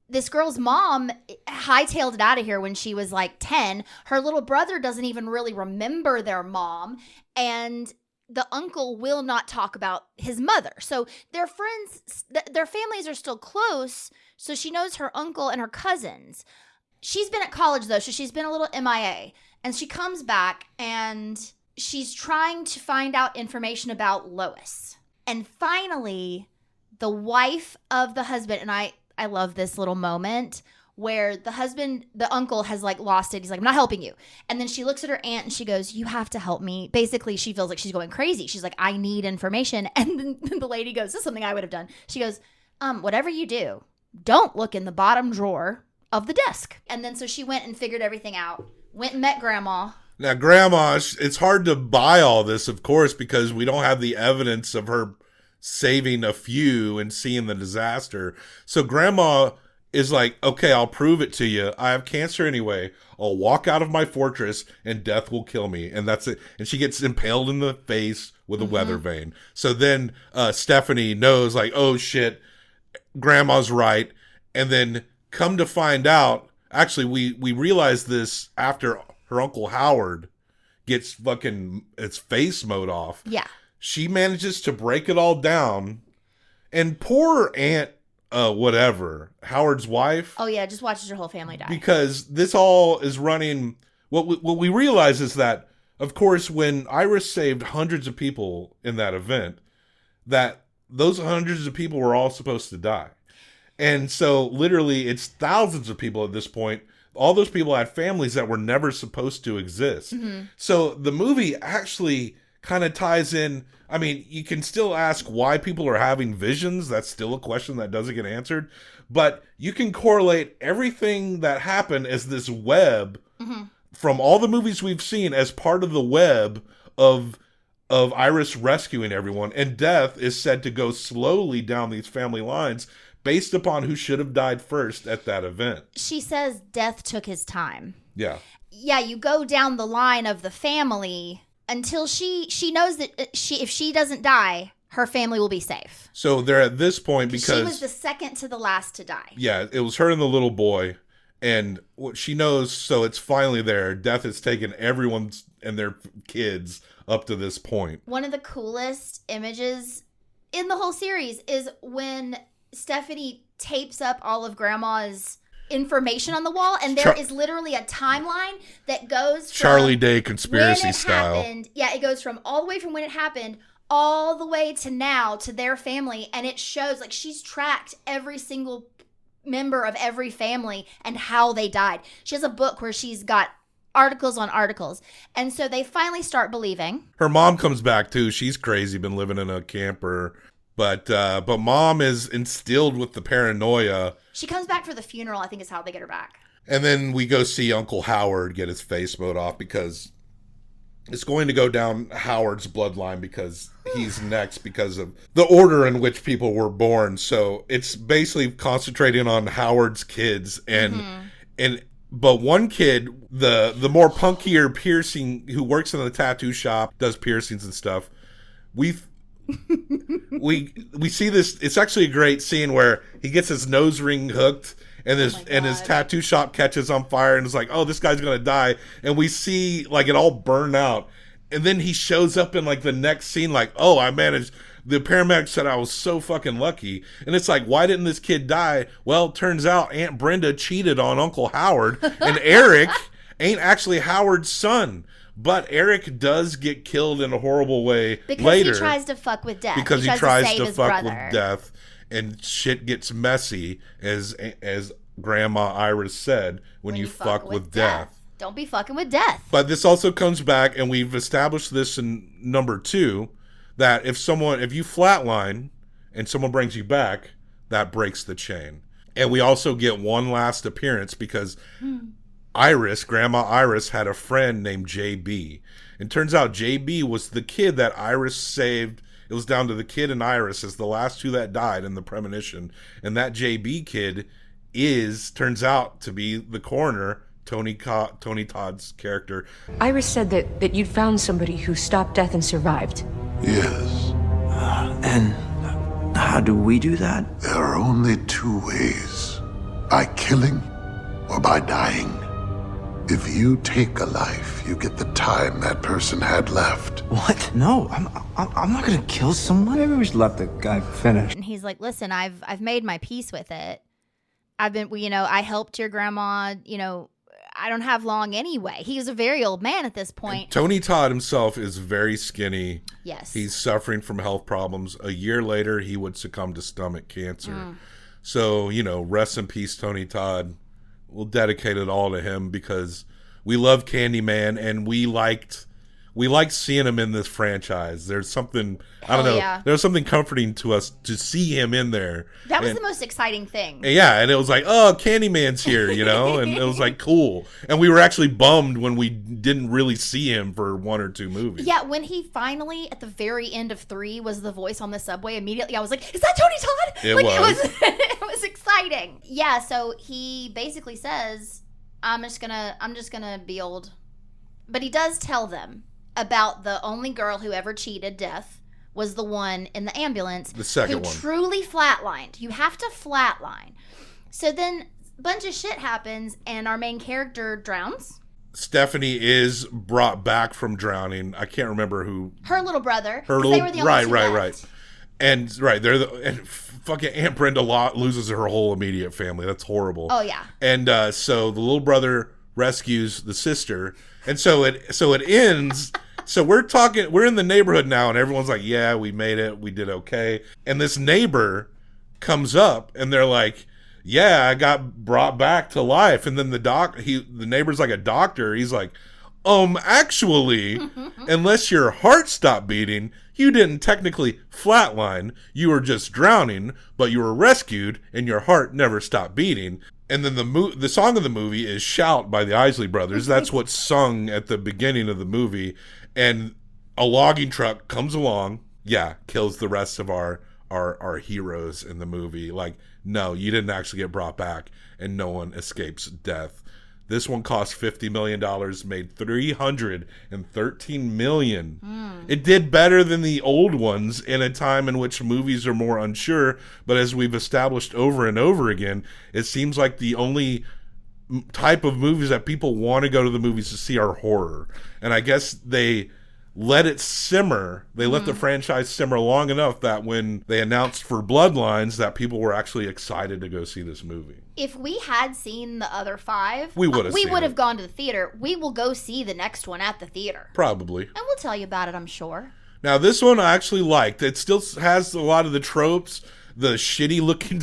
this girl's mom, hightailed it out of here when she was like 10. Her little brother doesn't even really remember their mom. And the uncle will not talk about his mother. So their friends, their families are still close. So she knows her uncle and her cousins. She's been at college though, so she's been a little MIA. And she comes back and she's trying to find out information about Lois. And finally, the wife of the husband, and I love this little moment where the uncle has like lost it. He's like, I'm not helping you. And then she looks at her aunt and she goes, you have to help me. Basically, she feels like she's going crazy. She's like, I need information. And then the lady goes, this is something I would have done. She goes, whatever you do, don't look in the bottom drawer of the desk. And then so she went and figured everything out, went and met Grandma. Now, Grandma, it's hard to buy all this, of course, because we don't have the evidence of her saving a few and seeing the disaster. So Grandma is like, okay, I'll prove it to you. I have cancer anyway. I'll walk out of my fortress and death will kill me. And that's it. And she gets impaled in the face with a weather vane. So then Stephanie knows like, oh shit, Grandma's right. And then come to find out, actually we realize this after her Uncle Howard gets fucking its face mowed off. Yeah. She manages to break it all down. And poor Aunt whatever, Howard's wife. Oh yeah, just watches her whole family die. Because this all is running. What we realize is that, of course, when Iris saved hundreds of people in that event, that those hundreds of people were all supposed to die. And so literally it's thousands of people at this point. All those people had families that were never supposed to exist. Mm-hmm. So the movie actually kind of ties in. I mean, you can still ask why people are having visions. That's still a question that doesn't get answered. But you can correlate everything that happened as this web from all the movies we've seen as part of the web of Iris rescuing everyone. And death is said to go slowly down these family lines based upon who should have died first at that event. She says death took his time. Yeah. Yeah, you go down the line of the family until she knows that if she doesn't die, her family will be safe. So they're at this point because she was the second to the last to die. Yeah, it was her and the little boy. And what she knows, so it's finally there. Death has taken everyone and their kids up to this point. One of the coolest images in the whole series is when Stephanie tapes up all of Grandma's information on the wall, and there is literally a timeline that goes from Charlie Day conspiracy style. Yeah, it goes from all the way from when it happened all the way to now to their family, and it shows like she's tracked every single member of every family and how they died. She has a book where she's got articles on articles, and so they finally start believing. Her mom comes back too. She's crazy, been living in a camper. But mom is instilled with the paranoia. She comes back for the funeral, I think is how they get her back. And then we go see Uncle Howard get his face mowed off because it's going to go down Howard's bloodline because he's next because of the order in which people were born. So it's basically concentrating on Howard's kids but one kid, the more punkier piercing, who works in the tattoo shop, does piercings and stuff. We see this. It's actually a great scene where he gets his nose ring hooked and his tattoo shop catches on fire and it's like, oh, this guy's gonna die. And we see like it all burn out. And then he shows up in like the next scene like, oh, I managed. The paramedic said I was so fucking lucky. And it's like, why didn't this kid die? Well, it turns out Aunt Brenda cheated on Uncle Howard and Eric ain't actually Howard's son. But Eric does get killed in a horrible way because later. he tries to fuck with Death. Because he tries to to his fuck brother. with Death, and shit gets messy, as Grandma Iris said, when you fuck with Death. Don't be fucking with Death. But this also comes back, and we've established this in number 2, that if you flatline and someone brings you back, that breaks the chain. And we also get one last appearance because Grandma Iris had a friend named JB. And turns out JB was the kid that Iris saved. It was down to the kid and Iris as the last two that died in the premonition. And that JB kid turns out to be the coroner, Tony Todd's character. Iris said that you'd found somebody who stopped Death and survived. Yes. And how do we do that? There are only 2 ways. By killing or by dying. If you take a life, you get the time that person had left. What? No, I'm not gonna kill someone. Maybe we should let the guy finish. And he's like, listen, I've made my peace with it. I helped your grandma, I don't have long anyway. He was a very old man at this point. And Tony Todd himself is very skinny. Yes. He's suffering from health problems. A year later, he would succumb to stomach cancer. So, rest in peace, Tony Todd. We'll dedicate it all to him because we love Candyman and we liked seeing him in this franchise. There's something, I don't know, yeah. There's something comforting to us to see him in there. That was the most exciting thing. Yeah, and it was like, oh, Candyman's here, and it was like cool. And we were actually bummed when we didn't really see him for 1 or 2 movies. Yeah, when he finally, at the very end of 3, was the voice on the subway, immediately I was like, is that Tony Todd? It was. It was exciting. Yeah, so he basically says, I'm just gonna be old. But he does tell them about the only girl who ever cheated Death was the one in the ambulance. The second one. Who truly flatlined. You have to flatline. So then a bunch of shit happens and our main character drowns. Stephanie is brought back from drowning. I can't remember who. Her little brother. They were the only two left. Right. And fucking Aunt Brenda loses her whole immediate family. That's horrible. Oh yeah. And so the little brother rescues the sister, and so it ends. So we're in the neighborhood now, and everyone's like, "Yeah, we made it. We did okay." And this neighbor comes up, and they're like, "Yeah, I got brought back to life." And then the neighbor's like a doctor. He's like, actually, unless your heart stopped beating, you didn't technically flatline. You were just drowning, but you were rescued, and your heart never stopped beating. And then the song of the movie is "Shout" by the Isley Brothers. That's what's sung at the beginning of the movie. And a logging truck comes along, kills the rest of our heroes in the movie. Like, no, you didn't actually get brought back, and no one escapes death. This one cost $50 million, made $313 million. It did better than the old ones in a time in which movies are more unsure. But as we've established over and over again, it seems like the only type of movies that people want to go to the movies to see are horror. And I guess they let it simmer. They let the franchise simmer long enough that when they announced for Bloodlines, that people were actually excited to go see this movie. If we had seen the other 5, we would have gone to the theater. We will go see the next one at the theater. Probably. And we'll tell you about it, I'm sure. Now, this one I actually liked. It still has a lot of the tropes, the shitty looking...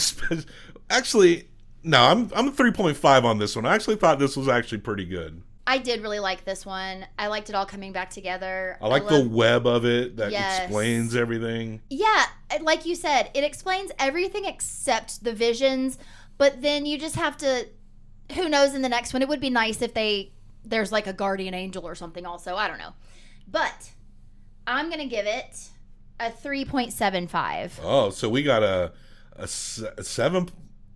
Actually, no, I'm a 3.5 on this one. I actually thought this was actually pretty good. I did really like this one. I liked it all coming back together. I like the web of it that explains everything. Yeah, like you said, it explains everything except the visions, but then you just have to, who knows in the next one. It would be nice if there's like a guardian angel or something also. I don't know. But I'm going to give it a 3.75. Oh, so we got a 7...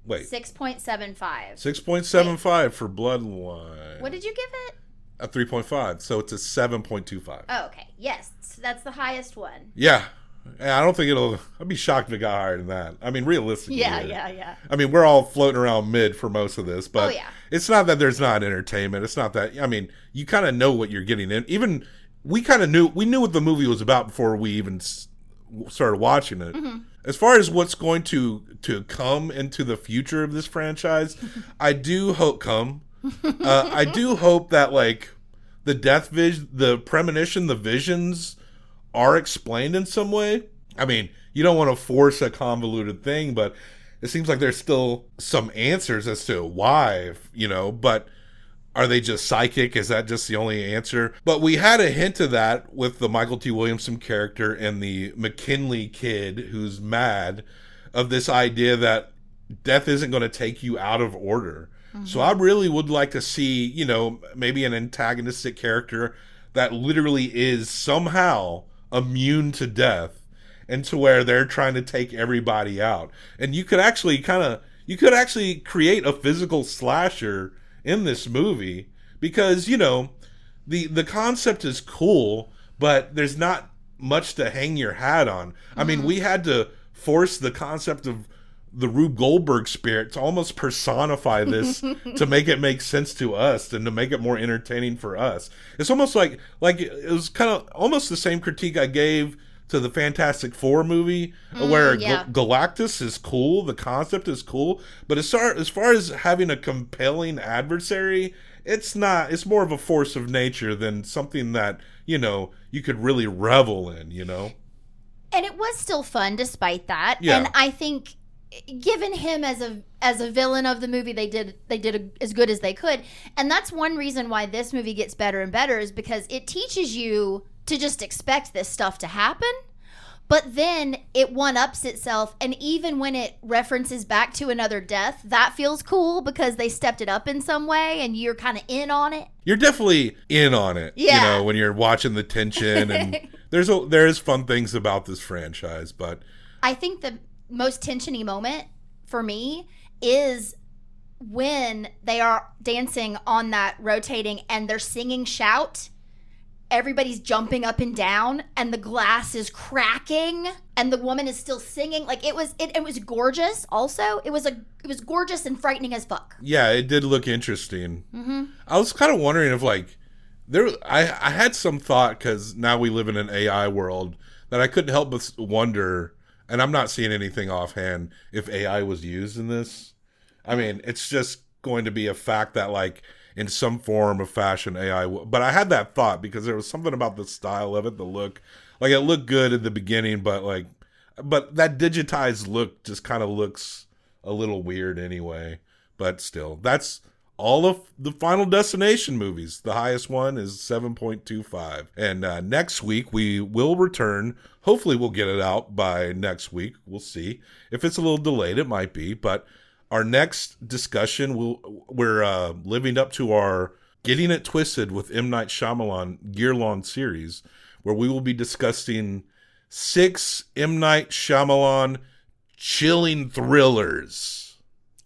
Wait. 6.75. 6.75 for Bloodlines. What did you give it? A 3.5. So it's a 7.25. Oh, okay. Yes, that's the highest one. Yeah. I don't think I'd be shocked if it got higher than that. I mean, realistically. Yeah. I mean, we're all floating around mid for most of this, but it's not that there's not entertainment. It's not that, I mean, you kind of know what you're getting in. Even we knew what the movie was about before we even started watching it. Mm-hmm. As far as what's going to come into the future of this franchise, I do hope that like the premonition, the visions are explained in some way. I mean, you don't want to force a convoluted thing, but it seems like there's still some answers as to why, but are they just psychic? Is that just the only answer? But we had a hint of that with the Michael T. Williamson character and the McKinley kid who's mad, of this idea that death isn't going to take you out of order. Mm-hmm. So I really would like to see, maybe an antagonistic character that literally is somehow immune to death, and to where they're trying to take everybody out. And you could actually create a physical slasher in this movie, because, the concept is cool, but there's not much to hang your hat on. I mean, we had to force the concept of the Rube Goldberg spirit to almost personify this to make it make sense to us and to make it more entertaining for us. It's almost like it was kind of almost the same critique I gave to the Fantastic Four movie, where Galactus is cool, the concept is cool, but as far as having a compelling adversary, it's not. It's more of a force of nature than something that, you could really revel in, And it was still fun despite that. Yeah. And I think, given him as a villain of the movie, they did as good as they could. And that's one reason why this movie gets better and better, is because it teaches you to just expect this stuff to happen, but then it one-ups itself, and even when it references back to another death, that feels cool because they stepped it up in some way, and you're kind of in on it. You're definitely in on it, yeah. When you're watching the tension, and there's fun things about this franchise, but I think the most tensiony moment for me is when they are dancing on that rotating and they're singing Shout. Everybody's jumping up and down, and the glass is cracking, and the woman is still singing. Like, it was gorgeous. Also, it was gorgeous and frightening as fuck. Yeah, it did look interesting. Mm-hmm. I was kind of wondering if I had some thought, because now we live in an AI world, that I couldn't help but wonder, and I'm not seeing anything offhand, if AI was used in this. I mean, it's just going to be a fact that in some form of fashion, AI. But I had that thought because there was something about the style of it, the look. It looked good at the beginning, but that digitized look just kind of looks a little weird anyway. But still, that's all of the Final Destination movies. The highest one is 7.25. And next week we will return. Hopefully we'll get it out by next week. We'll see. If it's a little delayed, it might be, but our next discussion, we're living up to our Getting It Twisted with M. Night Shyamalan year-long series, where we will be discussing 6 M. Night Shyamalan chilling thrillers.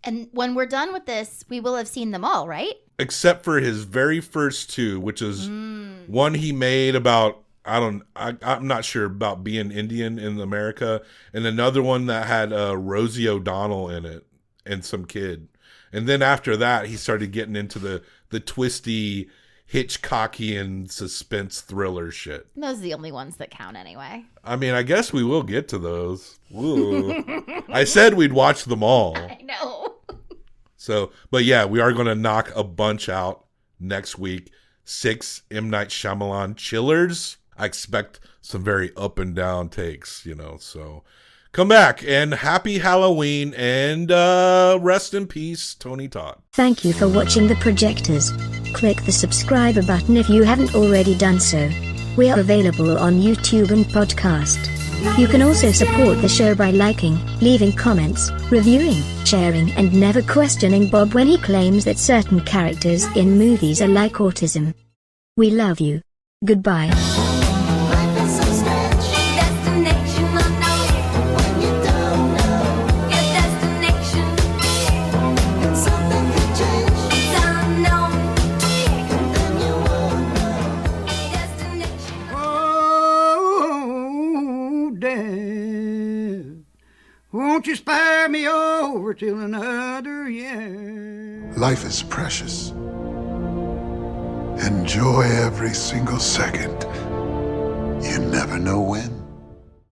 And when we're done with this, we will have seen them all, right? Except for his very first 2, which is one he made about, I'm not sure, about being Indian in America, and another one that had Rosie O'Donnell in it. And some kid. And then after that, he started getting into the twisty Hitchcockian suspense thriller shit. Those are the only ones that count anyway. I mean, I guess we will get to those. I said we'd watch them all. I know. So, but yeah, we are going to knock a bunch out next week. 6 M. Night Shyamalan chillers. I expect some very up and down takes, so... Come back, and happy Halloween, and rest in peace, Tony Todd. Thank you for watching The Projectors. Click the subscribe button if you haven't already done so. We are available on YouTube and podcast. You can also support the show by liking, leaving comments, reviewing, sharing, and never questioning Bob when he claims that certain characters in movies are like autism. We love you. Goodbye. Won't you spare me over till another year? Life is precious. Enjoy every single second. You never know when.